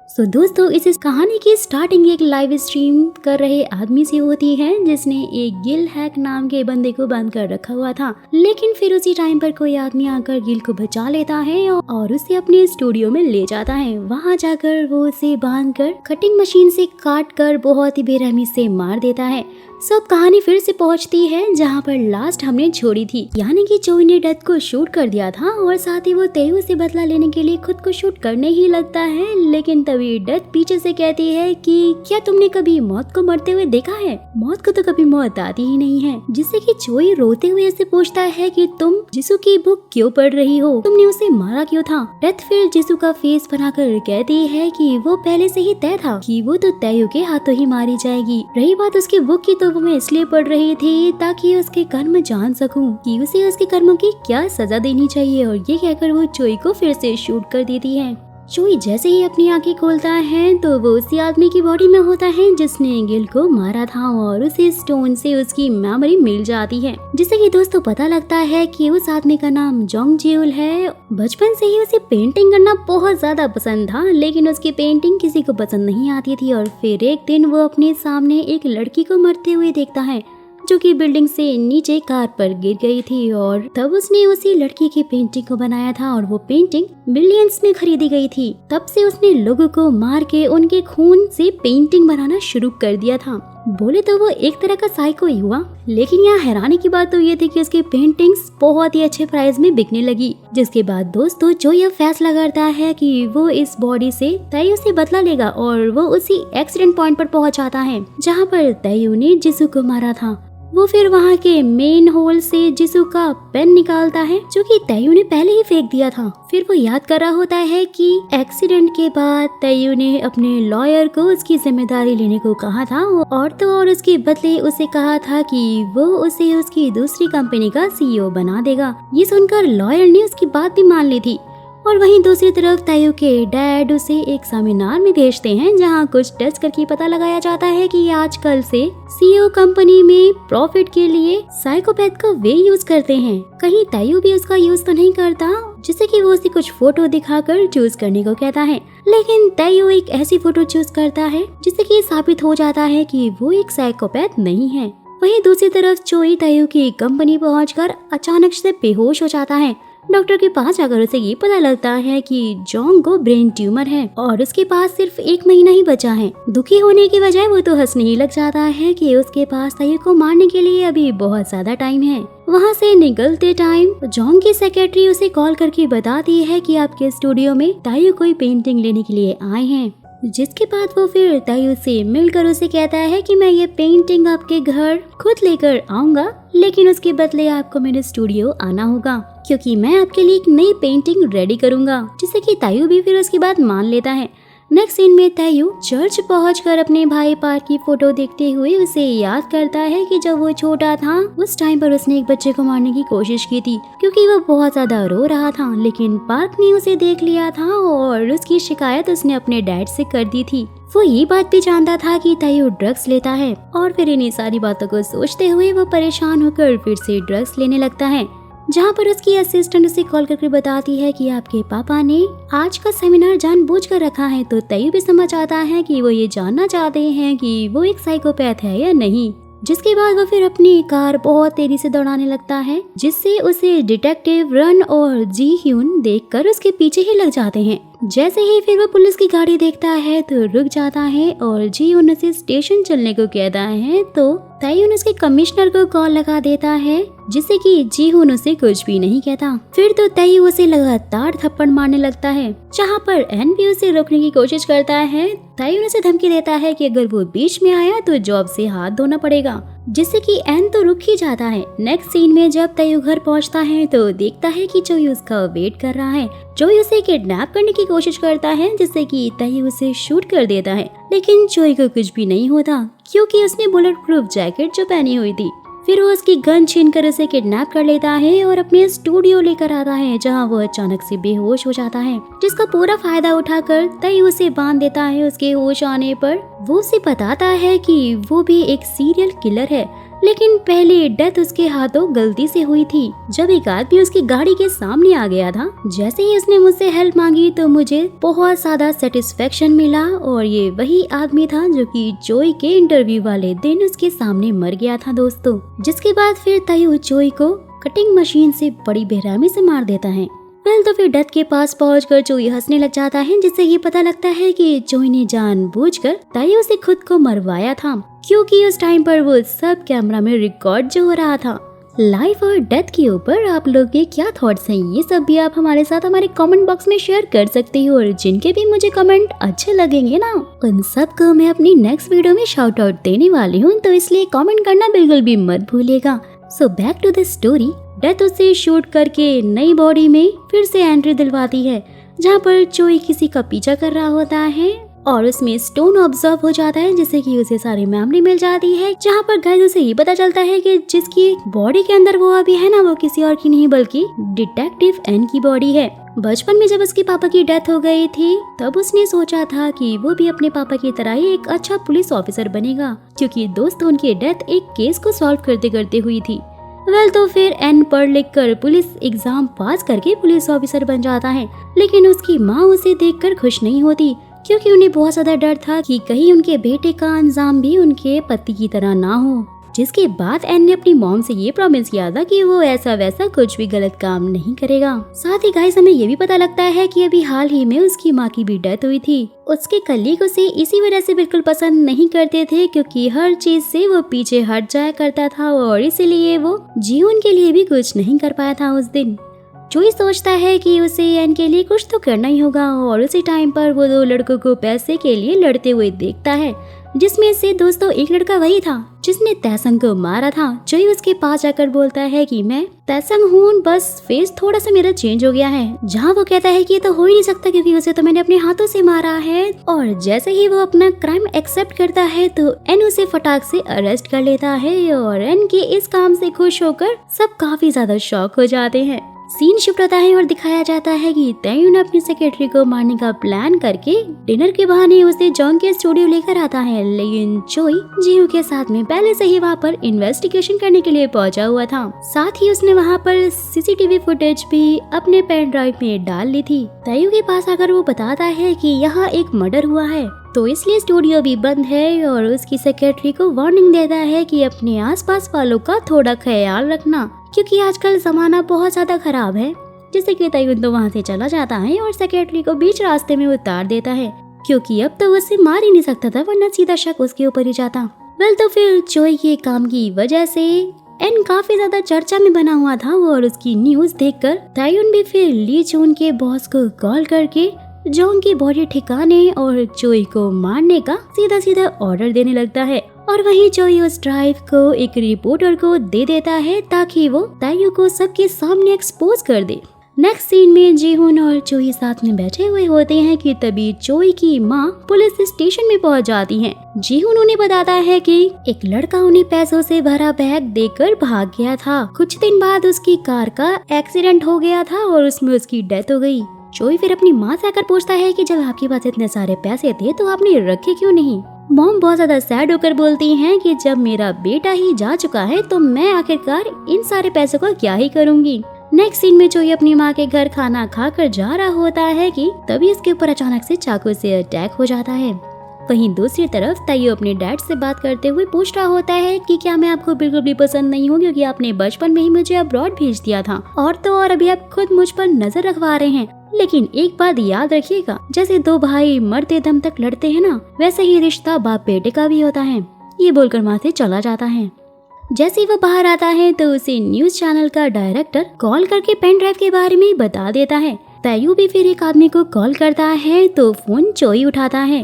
सो दोस्तों इस कहानी की स्टार्टिंग एक लाइव स्ट्रीम कर रहे आदमी से होती है, जिसने एक गिल हैक नाम के बंदे को बंद कर रखा हुआ था। लेकिन फिर उसी टाइम पर कोई आदमी आकर गिल को बचा लेता है और उसे अपने स्टूडियो में ले जाता है। वहां जाकर वो उसे बांध कर कटिंग मशीन से काट कर बहुत ही बेरहमी से मार देता है। सब कहानी फिर से पहुंचती है जहां पर लास्ट हमने छोड़ी थी, यानी कि जोई ने डेथ को शूट कर दिया था और साथ ही वो तैयू से बदला लेने के लिए खुद को शूट करने ही लगता है। लेकिन तभी डेथ पीछे से कहती है कि क्या तुमने कभी मौत को मरते हुए देखा है? मौत को तो कभी मौत आती ही नहीं है। जिससे कि जोई रोते हुए ऐसे पूछता है कि तुम जिसू की बुक क्यों पढ़ रही हो? तुमने उसे मारा क्यों था? डेथ फिर जिसू का फेस बनाकर कहती है कि वो पहले से ही तय था कि वो तो तैयू के हाथों ही मारी जाएगी। रही बात उसकी बुक की, तो वो मैं इसलिए पढ़ रही थी ताकि उसके कर्म जान सकूं कि उसे उसके कर्मों की क्या सजा देनी चाहिए। और ये कहकर वो जोई को फिर से शूट कर देती है। जोई जैसे ही अपनी आंखें खोलता है तो वो उसी आदमी की बॉडी में होता है जिसने गिल को मारा था और उसे स्टोन से उसकी मेमोरी मिल जाती है। जिससे कि दोस्तों पता लगता है कि उस आदमी का नाम जोंग जियोल है। बचपन से ही उसे पेंटिंग करना बहुत ज्यादा पसंद था, लेकिन उसकी पेंटिंग किसी को पसंद नहीं आती थी। और फिर एक दिन वो अपने सामने एक लड़की को मरते हुए देखता है जो कि बिल्डिंग से नीचे कार पर गिर गई थी और तब उसने उसी लड़की की पेंटिंग को बनाया था और वो पेंटिंग मिलियंस में खरीदी गई थी। तब से उसने लोगों को मार के उनके खून से पेंटिंग बनाना शुरू कर दिया था। बोले तो वो एक तरह का साइको ही हुआ। लेकिन यहाँ हैरानी की बात तो ये थी कि उसकी पेंटिंग्स बहुत ही अच्छे प्राइस में बिकने लगी। जिसके बाद दोस्तों जो यह फैसला करता है कि वो इस बॉडी से तैयू से बदला लेगा और वो उसी एक्सीडेंट पॉइंट पर पहुंच जाता है जहाँ पर तैयू ने जिसू को मारा था। वो फिर वहाँ के मेन होल से जिसू का पेन निकालता है जो कि तैयू ने पहले ही फेंक दिया था। फिर वो याद कर रहा होता है कि एक्सीडेंट के बाद तैयू ने अपने लॉयर को उसकी जिम्मेदारी लेने को कहा था और तो और उसके बदले उसे कहा था कि वो उसे उसकी दूसरी कंपनी का CEO बना देगा। ये सुनकर लॉयर ने उसकी बात भी मान ली थी और वहीं दूसरी तरफ तायू के डैड उसे एक सेमिनार में भेजते हैं जहां कुछ टेस्ट करके पता लगाया जाता है कि आजकल से सीईओ कंपनी में प्रॉफिट के लिए साइकोपैथ का वे यूज करते हैं। कहीं तायू भी उसका यूज तो नहीं करता, जिससे कि वो उसे कुछ फोटो दिखाकर चूज करने को कहता है, लेकिन तायू एक ऐसी फोटो चूज करता है जिससे कि साबित हो जाता है कि वो एक साइकोपैथ नहीं है। वहीं दूसरी तरफ चोई तायू की कंपनी पहुंचकर अचानक से बेहोश हो जाता है। डॉक्टर के पास जाकर उसे ये पता लगता है कि जोंग को ब्रेन ट्यूमर है और उसके पास सिर्फ 1 महीना ही बचा है। दुखी होने की बजाय वो तो हंसने ही लग जाता है कि उसके पास तायू को मारने के लिए अभी बहुत ज्यादा टाइम है। वहाँ से निकलते टाइम जोंग की सेक्रेटरी उसे कॉल करके बताती है कि आपके स्टूडियो में तायू कोई पेंटिंग लेने के लिए आए हैं, जिसके बाद वो फिर तायू से मिलकर उसे कहता है कि मैं ये पेंटिंग आपके घर खुद लेकर आऊंगा, लेकिन उसके बदले आपको मेरे स्टूडियो आना होगा क्योंकि मैं आपके लिए एक नई पेंटिंग रेडी करूंगा, जिससे कि तायू भी फिर उसकी बात मान लेता है। नेक्स्ट सीन में तायू चर्च पहुंचकर अपने भाई पार्क की फोटो देखते हुए उसे याद करता है कि जब वो छोटा था उस टाइम पर उसने एक बच्चे को मारने की कोशिश की थी क्योंकि वो बहुत ज्यादा रो रहा था, लेकिन पार्क ने उसे देख लिया था और उसकी शिकायत उसने अपने डैड से कर दी थी। वो ये बात भी जानता था कि तायू ड्रग्स लेता है और फिर इन्हीं सारी बातों को सोचते हुए वो परेशान होकर फिर से ड्रग्स लेने लगता है, जहाँ पर उसकी असिस्टेंट उसे कॉल करके बताती है कि आपके पापा ने आज का सेमिनार जानबूझकर रखा है। तो तायू भी समझ आता है कि वो ये जानना चाहते हैं कि वो एक साइकोपैथ है या नहीं। जिसके बाद वो फिर अपनी कार बहुत तेजी से दौड़ाने लगता है, जिससे उसे डिटेक्टिव रन और जी ह्यून देखकर उसके पीछे ही लग जाते हैं। जैसे ही फिर वो पुलिस की गाड़ी देखता है तो रुक जाता है और जी ह्यून उसे स्टेशन चलने को कहता है, तो तायून उसके कमिश्नर को कॉल लगा देता है, जिससे कि जी ह्यून उसे कुछ भी नहीं कहता। फिर तो तायू उसे लगातार थप्पड़ मारने लगता है, जहाँ पर एन भी उसे रोकने की कोशिश करता है। तायून उसे धमकी देता है कि अगर वो बीच में आया तो जॉब से हाथ धोना पड़ेगा, जिससे कि एन तो रुक ही जाता है। नेक्स्ट सीन में जब तायू घर पहुंचता है तो देखता है कि चोई उसका वेट कर रहा है। चोई उसे किडनैप करने की कोशिश करता है, जिससे कि तायू उसे शूट कर देता है, लेकिन चोई को कुछ भी नहीं होता क्योंकि उसने बुलेट प्रूफ जैकेट जो पहनी हुई थी। फिर वो उसकी गन छीनकर उसे किडनैप कर लेता है और अपने स्टूडियो लेकर आता है, जहां वो अचानक से बेहोश हो जाता है, जिसका पूरा फायदा उठाकर तायू उसे बांध देता है। उसके होश आने पर वो उसे बताता है कि वो भी एक सीरियल किलर है, लेकिन पहले डेथ उसके हाथों गलती से हुई थी जब एक आदमी उसकी गाड़ी के सामने आ गया था। जैसे ही उसने मुझसे हेल्प मांगी तो मुझे बहुत ज्यादा सेटिस्फेक्शन मिला और ये वही आदमी था जो कि चोई के इंटरव्यू वाले दिन उसके सामने मर गया था दोस्तों। जिसके बाद फिर तायू चोई को कटिंग मशीन से बड़ी बेरहमी से मार देता है। तो फिर डेथ के पास पहुंचकर चोई हंसने लग जाता है, जिससे ये पता लगता है कि चोई ने जानबूझकर तायू से खुद को मरवाया था, क्योंकि उस टाइम पर वो सब कैमरा में रिकॉर्ड जो हो रहा था। लाइफ और डेथ के ऊपर आप लोग के क्या थॉट्स हैं, ये सब भी आप हमारे साथ हमारे कमेंट बॉक्स में शेयर कर सकते हो, और जिनके भी मुझे कमेंट अच्छे लगेंगे ना, उन सब को मैं अपनी नेक्स्ट वीडियो में शाउट आउट देने वाली हूँ, तो इसलिए कमेंट करना बिल्कुल भी मत भूलिएगा। So back to the story. Death उसे शूट करके नई बॉडी में फिर से एंट्री दिलवाती है, जहाँ पर चोई किसी का पीछा कर रहा होता है और उसमें स्टोन ऑब्जर्व हो जाता है, जिससे कि उसे सारी मेमोरी मिल जाती है। जहाँ पर गाइस उसे ये पता चलता है कि जिसकी बॉडी के अंदर वो अभी है ना, वो किसी और की नहीं बल्कि डिटेक्टिव एन की बॉडी है। बचपन में जब उसके पापा की डेथ हो गई थी तब उसने सोचा था कि वो भी अपने पापा की तरह ही एक अच्छा पुलिस ऑफिसर बनेगा, क्योंकि दोस्तों उनकी डेथ एक केस को सॉल्व करते करते हुई थी। तो फिर एन पढ़ लिख कर पुलिस एग्जाम पास करके पुलिस ऑफिसर बन जाता है, लेकिन उसकी माँ उसे देखकर खुश नहीं होती, क्योंकि उन्हें बहुत ज्यादा डर था कि कहीं उनके बेटे का अंजाम भी उनके पति की तरह ना हो। जिसके बाद एन ने अपनी मॉम से ये प्रॉमिस किया था कि वो ऐसा वैसा कुछ भी गलत काम नहीं करेगा। साथ ही गाइस हमें ये भी पता लगता है कि अभी हाल ही में उसकी माँ की भी डेथ हुई थी। उसके कलीग उसे इसी वजह से बिल्कुल पसंद नहीं करते थे, क्योंकि हर चीज से वो पीछे हट जाया करता था और इसीलिए वो जीवन के लिए भी कुछ नहीं कर पाया था उस दिन। चोई सोचता है कि उसे एन के लिए कुछ तो करना ही होगा, और उसी टाइम पर वो दो लड़कों को पैसे के लिए लड़ते हुए देखता है, जिसमें से दोस्तों एक लड़का वही था जिसने तैसंग को मारा था। चोई उसके पास जाकर बोलता है कि मैं तैसंग हूँ, बस फेस थोड़ा सा मेरा चेंज हो गया है। जहाँ वो कहता है कि ये तो हो ही नहीं सकता क्योंकि उसे तो मैंने अपने हाथों से मारा है। और जैसे ही वो अपना क्राइम एक्सेप्ट करता है तो एन उसे फटाक से अरेस्ट कर लेता है, और एन के इस काम से खुश होकर सब काफी ज्यादा शॉक हो जाते हैं। सीन शिफ्ट होता है और दिखाया जाता है कि तयुन अपनी सेक्रेटरी को मारने का प्लान करके डिनर के बहाने उसे जॉन्ग के स्टूडियो लेकर आता है, लेकिन चोई जीहू के साथ में पहले से ही वहाँ पर इन्वेस्टिगेशन करने के लिए पहुंचा हुआ था। साथ ही उसने वहाँ पर सीसीटीवी फुटेज भी अपने पेन ड्राइव में डाल ली थी। तयु के पास आकर वो बताता है कि यहाँ एक मर्डर हुआ है, तो इसलिए स्टूडियो भी बंद है, और उसकी सेक्रेटरी को वार्निंग देता है कि अपने आसपास वालों का थोड़ा ख्याल रखना, क्योंकि आजकल जमाना बहुत ज्यादा खराब है। जिससे कि तयुन तो वहाँ से चला जाता है और सेक्रेटरी को बीच रास्ते में उतार देता है, क्योंकि अब तो उसे मार ही नहीं सकता था, वरना सीधा शक उसके ऊपर ही जाता। वेल, तो फिर चोई के काम की वजह से एन काफी ज्यादा चर्चा में बना हुआ था और उसकी न्यूज देखकर तयुन भी फिर ली चून के बॉस को कॉल करके जॉन्ग की बॉडी ठिकाने और चोई को मारने का सीधा सीधा ऑर्डर देने लगता है। और वहीं चोई उस ड्राइव को एक रिपोर्टर को दे देता है ताकि वो तायु को सबके सामने एक्सपोज कर दे। नेक्स्ट सीन में जीहुन और चोई साथ में बैठे हुए होते हैं कि तभी चोई की माँ पुलिस स्टेशन में पहुंच जाती है। जीहुन उन्हें बताता है कि एक लड़का उन्हें पैसों से भरा बैग देकर भाग गया था। कुछ दिन बाद उसकी कार का एक्सीडेंट हो गया था और उसमें उसकी डेथ हो गई। चोई फिर अपनी माँ से आकर पूछता है कि जब आपके पास इतने सारे पैसे थे तो आपने रखे क्यों नहीं। मॉम बहुत ज्यादा सैड होकर बोलती हैं कि जब मेरा बेटा ही जा चुका है तो मैं आखिरकार इन सारे पैसों का क्या ही करूंगी। नेक्स्ट सीन में चोई अपनी माँ के घर खाना खाकर जा रहा होता है कि तभी इसके ऊपर अचानक से चाकू से अटैक हो जाता है। वहीं दूसरी तरफ तयु अपने डैड से बात करते हुए पूछ रहा होता है कि क्या मैं आपको बिल्कुल भी पसंद नहीं हूँ, क्योंकि आपने बचपन में ही मुझे अब्रॉड भेज दिया था, और तो और अभी आप खुद मुझ पर नजर रखवा रहे हैं। लेकिन एक बात याद रखिएगा, जैसे दो भाई मरते दम तक लड़ते हैं ना, वैसे ही रिश्ता बाप बेटे का भी होता है। ये बोलकर वहाँ से चला जाता है। जैसे ही वो बाहर आता है तो उसे न्यूज चैनल का डायरेक्टर कॉल करके पेन ड्राइव के बारे में बता देता है। तयु भी फिर एक आदमी को कॉल करता है तो फोन चोई उठाता है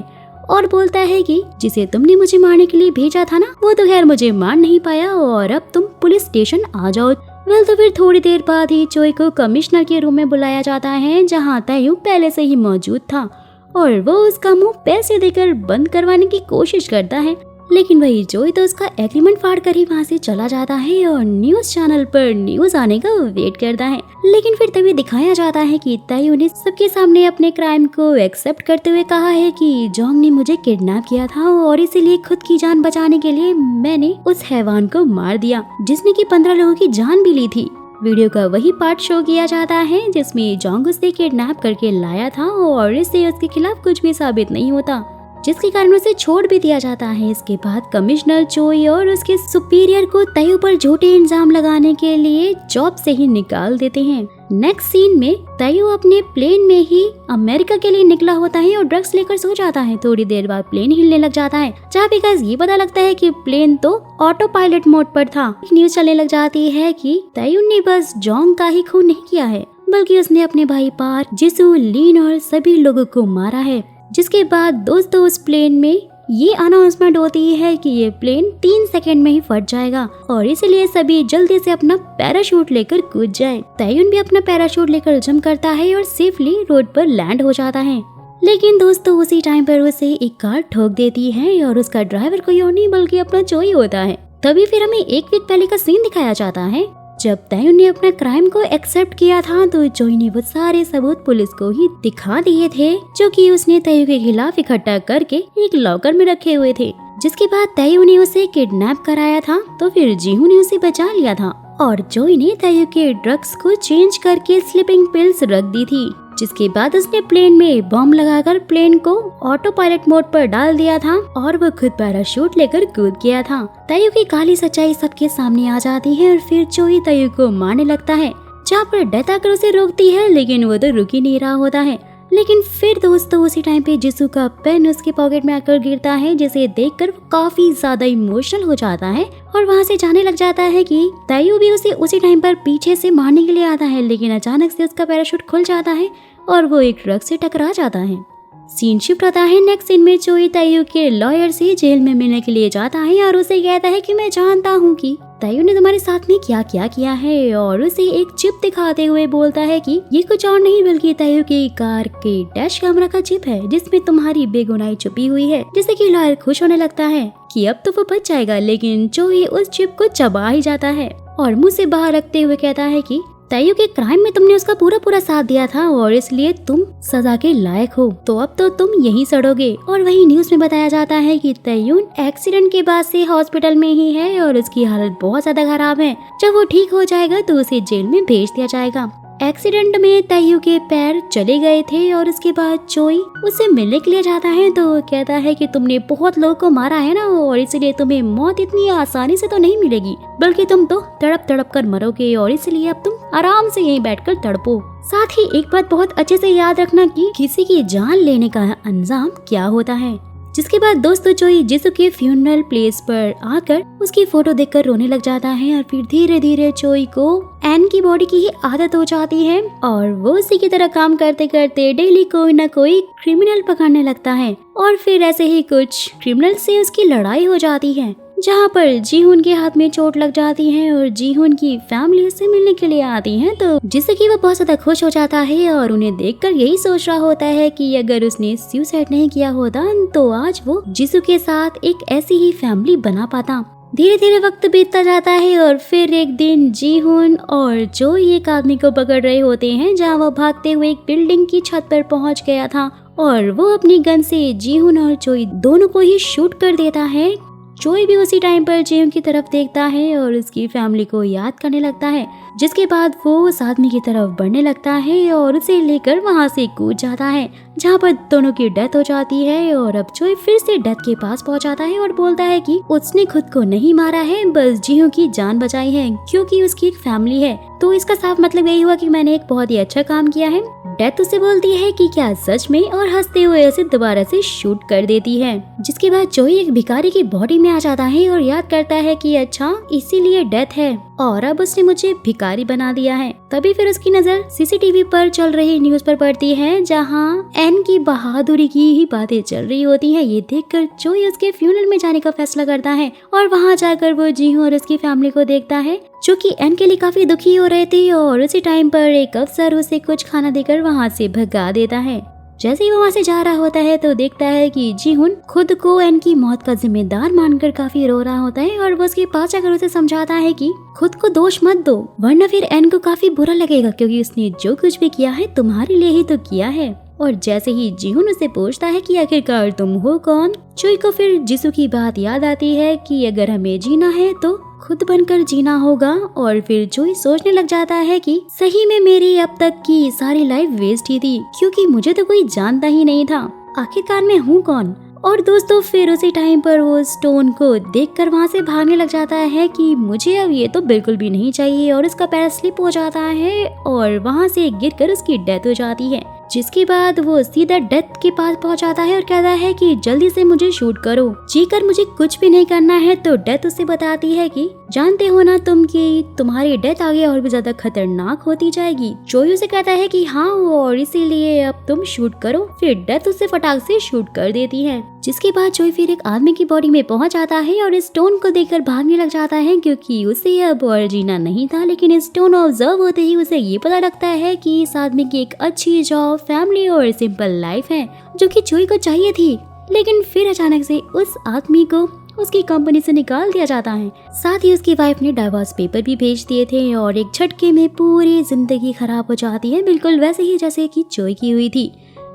और बोलता है कि जिसे तुमने मुझे मारने के लिए भेजा था ना, वो तो खैर मुझे मार नहीं पाया और अब तुम पुलिस स्टेशन आ जाओ। वेल, तो फिर थोड़ी देर बाद ही चोई को कमिश्नर के रूम में बुलाया जाता है, जहाँ तयु पहले से ही मौजूद था और वो उसका मुंह पैसे देकर बंद करवाने की कोशिश करता है। लेकिन वही चोई तो उसका एग्रीमेंट फाड़ कर ही वहाँ से चला जाता है और न्यूज चैनल पर न्यूज आने का वेट करता है। लेकिन फिर तभी दिखाया जाता है कि तयु ने सबके सामने अपने क्राइम को एक्सेप्ट करते हुए कहा है कि जॉन्ग ने मुझे किडनैप किया था और इसीलिए खुद की जान बचाने के लिए मैंने उस हैवान को मार दिया, जिसने कि 15 लोगों की जान भी ली थी। वीडियो का वही पार्ट शो किया जाता है जिसमें जॉन्ग उसे किडनैप करके लाया था और इससे उसके खिलाफ कुछ भी साबित नहीं होता, जिसके कारण उसे छोड़ भी दिया जाता है। इसके बाद कमिश्नर चोई और उसके सुपीरियर को तयु पर झूठे इल्जाम लगाने के लिए जॉब से ही निकाल देते हैं। नेक्स्ट सीन में तयु अपने प्लेन में ही अमेरिका के लिए निकला होता है और ड्रग्स लेकर सो जाता है। थोड़ी देर बाद प्लेन हिलने लग जाता है, जहाँ पे गाइस ये पता लगता है कि प्लेन तो ऑटो पायलट मोड पर था। न्यूज चलने लग जाती है कि तयु ने बस जॉन्ग का ही खून नहीं किया है, बल्कि उसने अपने भाई पार, जिसू, लीन और सभी लोगों को मारा है। जिसके बाद दोस्तों उस प्लेन में ये अनाउंसमेंट होती है कि ये प्लेन 3 सेकंड में ही फट जाएगा और इसलिए सभी जल्दी से अपना पैराशूट लेकर कूद जाएं। तयुन भी अपना पैराशूट लेकर जंप करता है और सेफली रोड पर लैंड हो जाता है। लेकिन दोस्तों उसी टाइम पर उसे एक कार ठोक देती है और उसका ड्राइवर कोई और नहीं बल्कि अपना चोई होता है। तभी फिर हमें एक वीक पहले का सीन दिखाया जाता है, जब तयुन ने अपना क्राइम को एक्सेप्ट किया था तो चोई ने वो सारे सबूत पुलिस को ही दिखा दिए थे, जो कि उसने तयु के खिलाफ इकट्ठा करके एक लॉकर में रखे हुए थे। जिसके बाद तयु ने उसे किडनैप कराया था तो फिर जीहू ने उसे बचा लिया था और चोई ने तयु के ड्रग्स को चेंज करके स्लीपिंग पिल्स रख दी थी। जिसके बाद उसने प्लेन में बॉम्ब लगाकर प्लेन को ऑटो पायलट मोड पर डाल दिया था और वो खुद पैराशूट लेकर कूद गया था। तयु की काली सच्चाई सबके सामने आ जाती है और फिर चोई तयु को मारने लगता है, जहाँ पर डेथ आकर उसे रोकती है, लेकिन वो तो रुक ही नहीं रहा होता है। लेकिन फिर दोस्तों उसी टाइम पे जिसू का पेन उसके पॉकेट में आकर गिरता है, जिसे देखकर वो काफी ज्यादा इमोशनल हो जाता है और वहाँ से जाने लग जाता है कि तयु भी उसे उसी टाइम पर पीछे से मारने के लिए आता है, लेकिन अचानक से उसका पैराशूट खुल जाता है और वो एक ट्रक से टकरा जाता है। सीन शिफ्ट होता है नेक्स्ट सीन में चोई तयु के लॉयर से जेल में मिलने के लिए जाता है और उसे कहता है कि मैं जानता हूँ कि तयु ने तुम्हारे साथ में क्या क्या किया है, और उसे एक चिप दिखाते हुए बोलता है कि ये कुछ और नहीं बल्कि तयु की कार के डैश कैमरा का चिप है जिसमें तुम्हारी बेगुनाही छुपी हुई है। जिससे कि लॉयर खुश होने लगता है कि अब तो वो बच जाएगा, लेकिन चोई उस चिप को चबा ही जाता है और मुंह से बाहर रखते हुए कहता है कि तैयू के क्राइम में तुमने उसका पूरा पूरा साथ दिया था और इसलिए तुम सजा के लायक हो, तो अब तो तुम यहीं सड़ोगे। और वही न्यूज में बताया जाता है कि तैयून एक्सीडेंट के बाद से हॉस्पिटल में ही है और उसकी हालत बहुत ज्यादा खराब है। जब वो ठीक हो जाएगा तो उसे जेल में भेज दिया जाएगा। एक्सीडेंट में तैयू के पैर चले गए थे और उसके बाद चोई उससे मिलने के लिए जाता है तो कहता है कि तुमने बहुत लोगों को मारा है ना, और इसलिए तुम्हें मौत इतनी आसानी से तो नहीं मिलेगी, बल्कि तुम तो तड़प तड़प कर मरोगे, और इसलिए अब तुम आराम से यहीं बैठकर तड़पो। साथ ही एक बात बहुत अच्छे से याद रखना कि किसी की जान लेने का अंजाम क्या होता है। जिसके बाद दोस्तों चोई जिसू के फ्यूनरल प्लेस पर आकर उसकी फोटो देखकर रोने लग जाता है और फिर धीरे धीरे चोई को एन की बॉडी की ही आदत हो जाती है और वो उसी की तरह काम करते करते डेली कोई ना कोई क्रिमिनल पकड़ने लगता है। और फिर ऐसे ही कुछ क्रिमिनल से उसकी लड़ाई हो जाती है, जहाँ पर जीहुन के हाथ में चोट लग जाती है और जीहुन की फैमिली उससे मिलने के लिए आती है, तो जिससे कि वो बहुत ज्यादा खुश हो जाता है और उन्हें देखकर यही सोच रहा होता है कि अगर उसने सुसाइड नहीं किया होता तो आज वो जिसू के साथ एक ऐसी ही फैमिली बना पाता। धीरे धीरे वक्त बीतता जाता है और फिर एक दिन जीहुन और चोई एक आदमी को पकड़ रहे होते हैं, जहाँ वो भागते हुए एक बिल्डिंग की छत पर पहुँच गया था और वो अपनी गन से जीहुन और चोई दोनों को ही शूट कर देता है। चोई भी उसी टाइम पर जीहुन की तरफ देखता है और उसकी फैमिली को याद करने लगता है, जिसके बाद वो उस आदमी की तरफ बढ़ने लगता है और उसे लेकर वहाँ से कूद जाता है, जहाँ पर दोनों की डेथ हो जाती है। और अब चोई फिर से डेथ के पास पहुँच जाता है और बोलता है कि उसने खुद को नहीं मारा है, बस जीहू की जान बचाई है क्योंकि उसकी एक फैमिली है। तो इसका साफ मतलब यही हुआ कि मैंने एक बहुत ही अच्छा काम किया है। डेथ उसे बोलती है कि क्या सच में, और हंसते हुए उसे दोबारा से शूट कर देती है। जिसके बाद चोई एक भिखारी की बॉडी में आ जाता है और याद करता है कि अच्छा इसीलिए डेथ है और अब उसने मुझे भिखारी बना दिया है। तभी फिर उसकी नजर सीसीटीवी पर चल रही न्यूज पर पड़ती है, जहाँ एन की बहादुरी की ही बातें चल रही होती हैं। ये देखकर चोई उसके फ्यूनरल में जाने का फैसला करता है और वहाँ जाकर वो जीहू और उसकी फैमिली को देखता है, जो कि एन के लिए काफी दुखी हो रहे थे। और उसी टाइम पर एक अफसर उसे कुछ खाना देकर वहाँ से भगा देता है। जैसे ही वो वहाँ से जा रहा होता है तो देखता है कि जीहुन खुद को एन की मौत का जिम्मेदार मानकर काफी रो रहा होता है और वो उसके पास जाकर उसे समझाता है कि खुद को दोष मत दो, वरना फिर एन को काफी बुरा लगेगा, क्योंकि उसने जो कुछ भी किया है तुम्हारे लिए ही तो किया है। और जैसे ही जीहुन उसे पूछता है कि आखिरकार तुम हो कौन, चोई को फिर जिसू की बात याद आती है कि अगर हमें जीना है तो खुद बनकर जीना होगा। और फिर चोई सोचने लग जाता है कि सही में मेरी अब तक की सारी लाइफ वेस्ट ही थी, क्योंकि मुझे तो कोई जानता ही नहीं था, आखिरकार मैं हूँ कौन। और दोस्तों फिर उसी टाइम पर वो स्टोन को देखकर वहाँ से भागने लग जाता है कि मुझे अब ये तो बिल्कुल भी नहीं चाहिए, और उसका पैर स्लिप हो जाता है और वहाँ से गिरकर उसकी डेथ हो जाती है। जिसके बाद वो सीधा डेथ के पास पहुंच जाता है और कहता है कि जल्दी से मुझे शूट करो, जीकर मुझे कुछ भी नहीं करना है। तो डेथ उसे बताती है कि जानते हो ना तुम कि तुम्हारी डेथ आगे और भी ज्यादा खतरनाक होती जाएगी। चोई उसे कहता है कि हाँ, और इसीलिए अब तुम शूट करो। फिर डेथ उसे फटाक से शूट कर देती है। जिसके बाद चोई फिर एक आदमी की बॉडी में पहुंच जाता है और स्टोन को देखकर भागने लग जाता है, क्योंकि उसे अब और जीना नहीं था। लेकिन स्टोन ऑब्जर्व होते ही उसे ये पता लगता है कि इस आदमी की एक अच्छी जॉब, फैमिली और सिंपल लाइफ है, जो कि चोई को चाहिए थी। लेकिन फिर अचानक से उस आदमी को उसकी कंपनी से निकाल दिया जाता है। साथ ही उसकी वाइफ ने डाइवोर्स पेपर भी भेज दिए थे और एक झटके में पूरी जिंदगी खराब हो जाती है, बिल्कुल वैसे ही जैसे कि चोई की हुई थी।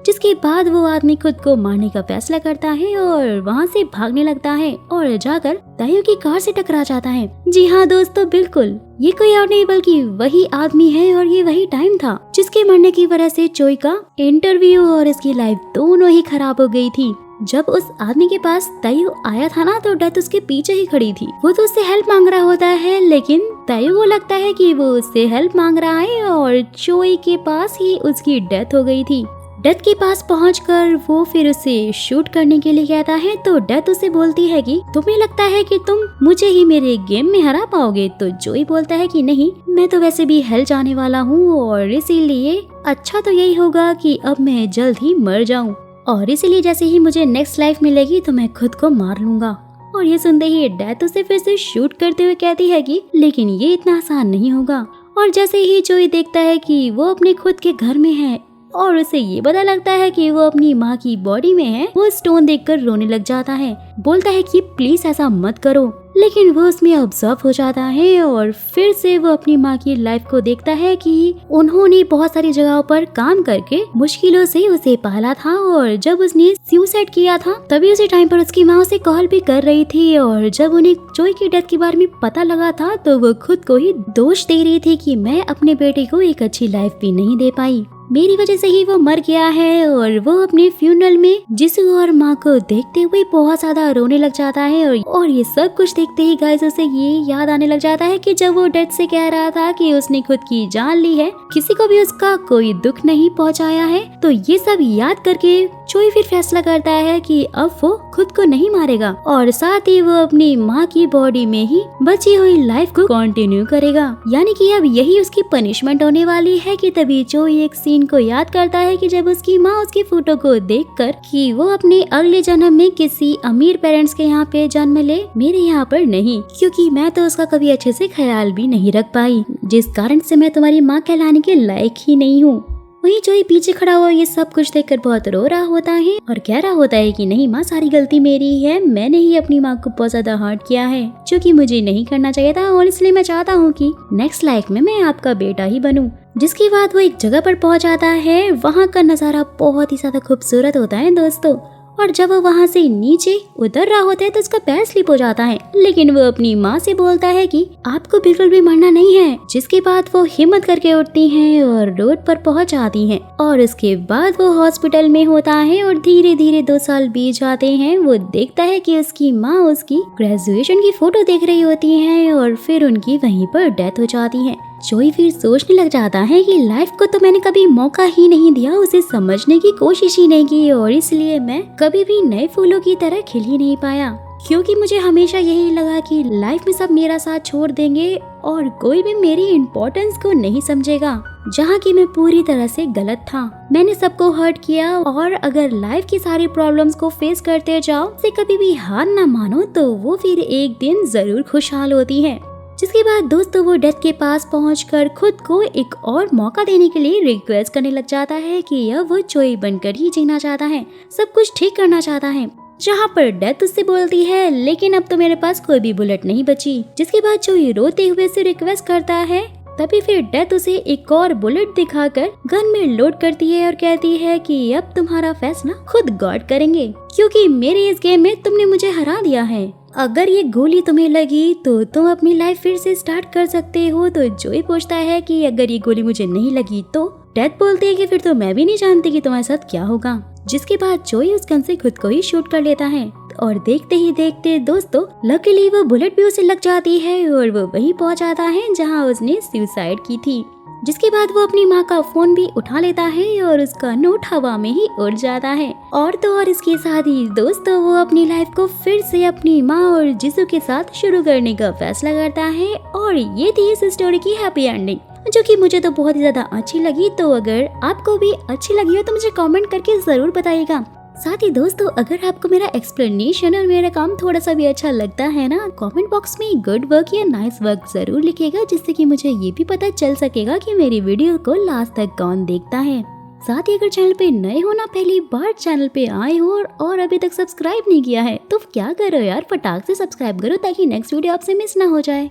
जिसके बाद वो आदमी खुद को मारने का फैसला करता है और वहाँ से भागने लगता है और जाकर तायू की कार से टकरा जाता है। जी हाँ दोस्तों, बिल्कुल ये कोई और नहीं बल्कि वही आदमी है और ये वही टाइम था जिसके मरने की वजह से चोई का इंटरव्यू और इसकी लाइफ दोनों ही खराब हो गई थी। जब उस आदमी के पास तायू आया था ना, तो डेथ उसके पीछे ही खड़ी थी। वो तो उससे हेल्प मांग रहा होता है, लेकिन तायू को लगता है कि वो उससे हेल्प मांग रहा है और चोई के पास ही उसकी डेथ हो गई थी। डेथ के पास पहुंचकर वो फिर उसे शूट करने के लिए कहता है, तो डेथ उसे बोलती है कि तुम्हें लगता है कि तुम मुझे ही मेरे गेम में हरा पाओगे। तो जोई बोलता है कि नहीं, मैं तो वैसे भी हेल जाने वाला हूँ और इसीलिए अच्छा तो यही होगा कि अब मैं जल्द ही मर जाऊँ, और इसीलिए जैसे ही मुझे नेक्स्ट लाइफ मिलेगी तो मैं खुद को मार लूंगा। और ये सुनते ही डेथ उसे फिर से शूट करते हुए कहती है कि लेकिन ये इतना आसान नहीं होगा। और जैसे ही जोई देखता है कि वो अपने खुद के घर में है और उसे ये पता लगता है कि वो अपनी माँ की बॉडी में है, वो स्टोन देखकर रोने लग जाता है। बोलता है कि प्लीज ऐसा मत करो, लेकिन वो उसमें ऑब्जर्व हो जाता है और फिर से वो अपनी माँ की लाइफ को देखता है कि उन्होंने बहुत सारी जगहों पर काम करके मुश्किलों से उसे पाला था और जब उसने सुसाइड किया था तभी उसी टाइम पर उसकी माँ उसे कॉल भी कर रही थी और जब उन्हें जोई की डेथ के बारे में पता लगा था तो वो खुद को ही दोष दे रही थी कि मैं अपने बेटे को एक अच्छी लाइफ भी नहीं दे पाई, मेरी वजह से ही वो मर गया है। और वो अपने फ्यूनरल में जिसू और माँ को देखते हुए बहुत ज्यादा रोने लग जाता है और ये सब कुछ देखते ही गाइस उसे ये याद आने लग जाता है कि जब वो डेथ से कह रहा था कि उसने खुद की जान ली है, किसी को भी उसका कोई दुख नहीं पहुँचाया है। तो ये सब याद करके जोई फिर फैसला करता है कि अब वो खुद को नहीं मारेगा और साथ ही वो अपनी माँ की बॉडी में ही बची हुई लाइफ को कंटिन्यू करेगा, यानी कि अब यही उसकी पनिशमेंट होने वाली है। कि तभी जोई एक सीन को याद करता है कि जब उसकी माँ उसकी फोटो को देखकर कि वो अपने अगले जन्म में किसी अमीर पेरेंट्स के यहाँ पे जन्म ले, मेरे यहाँ पर नहीं, क्योंकि मैं तो उसका कभी अच्छे से ख्याल भी नहीं रख पाई, जिस कारण से मैं तुम्हारी माँ कहलाने के लायक ही नहीं हूँ। वहीं जोई पीछे खड़ा हुआ ये सब कुछ देखकर बहुत रो रहा होता है और कह रहा होता है कि नहीं माँ, सारी गलती मेरी ही है, मैंने ही अपनी माँ को बहुत ज्यादा हर्ट किया है जो कि मुझे नहीं करना चाहिए था और इसलिए मैं चाहता हूँ कि नेक्स्ट लाइफ में मैं आपका बेटा ही बनूं। जिसके बाद वो एक जगह पर पहुंच जाता है, वहाँ का नजारा बहुत ही ज्यादा खूबसूरत होता है दोस्तों। और जब वो वहाँ से नीचे उतर रहा होता है तो उसका पैर स्लिप हो जाता है, लेकिन वो अपनी माँ से बोलता है कि आपको बिल्कुल भी मरना नहीं है। जिसके बाद वो हिम्मत करके उठती हैं और रोड पर पहुँच जाती हैं और उसके बाद वो हॉस्पिटल में होता है और धीरे धीरे 2 साल बीत जाते हैं। वो देखता है कि उसकी माँ उसकी ग्रेजुएशन की फोटो देख रही होती है और फिर उनकी वहीं पर डेथ हो जाती है। जोई फिर सोचने लग जाता है कि लाइफ को तो मैंने कभी मौका ही नहीं दिया, उसे समझने की कोशिश ही नहीं की और इसलिए मैं कभी भी नए फूलों की तरह खिल ही नहीं पाया, क्योंकि मुझे हमेशा यही लगा कि लाइफ में सब मेरा साथ छोड़ देंगे और कोई भी मेरी इम्पोर्टेंस को नहीं समझेगा, जहाँ की मैं पूरी तरह से गलत था। मैंने सबको हर्ट किया और अगर लाइफ की सारी प्रॉब्लम्स को फेस करते जाओ, से कभी भी हार ना मानो तो वो फिर एक दिन जरूर खुशहाल होती है। जिसके बाद दोस्तों वो डेथ के पास पहुंचकर खुद को एक और मौका देने के लिए रिक्वेस्ट करने लग जाता है कि अब वो जोई बनकर ही जीना चाहता है, सब कुछ ठीक करना चाहता है। जहाँ पर डेथ उससे बोलती है लेकिन अब तो मेरे पास कोई भी बुलेट नहीं बची। जिसके बाद जोई रोते हुए से रिक्वेस्ट करता है, तभी फिर डेथ उसे एक और बुलेट दिखाकर गन में लोड करती है और कहती है कि अब तुम्हारा फैसला खुद गॉड करेंगे, क्योंकि मेरे इस गेम में तुमने मुझे हरा दिया है। अगर ये गोली तुम्हें लगी तो तुम अपनी लाइफ फिर से स्टार्ट कर सकते हो। तो जोई पूछता है कि अगर ये गोली मुझे नहीं लगी तो डेथ बोलती है कि फिर तो मैं भी नहीं जानती कि तुम्हारे साथ क्या होगा। जिसके बाद जोई उस गन से खुद को ही शूट कर लेता है और देखते ही देखते दोस्तों लकीली वो बुलेट भी उसे लग जाती है और वो वहीं पहुंच जाता है जहां उसने सुसाइड की थी। जिसके बाद वो अपनी माँ का फोन भी उठा लेता है और उसका नोट हवा में ही उड़ जाता है। और तो और इसके साथ ही दोस्तों वो अपनी लाइफ को फिर से अपनी माँ और जिसू के साथ शुरू करने का फैसला करता है। और ये थी इस स्टोरी की हैप्पी एंडिंग, जो कि मुझे तो बहुत ही ज्यादा अच्छी लगी। तो अगर आपको भी अच्छी लगी हो तो मुझे कमेंट करके जरूर बताइएगा। साथ ही दोस्तों अगर आपको मेरा एक्सप्लेनेशन और मेरा काम थोड़ा सा भी अच्छा लगता है ना, कमेंट बॉक्स में गुड वर्क या नाइस वर्क जरूर लिखिएगा, जिससे कि मुझे ये भी पता चल सकेगा कि मेरी वीडियो को लास्ट तक कौन देखता है। साथ ही अगर चैनल पे नए हो ना, पहली बार चैनल पे आए हो और अभी तक सब्सक्राइब नहीं किया है तो क्या करो यार, फटाक से सब्सक्राइब करो ताकि नेक्स्ट वीडियो आपसे मिस ना हो जाए।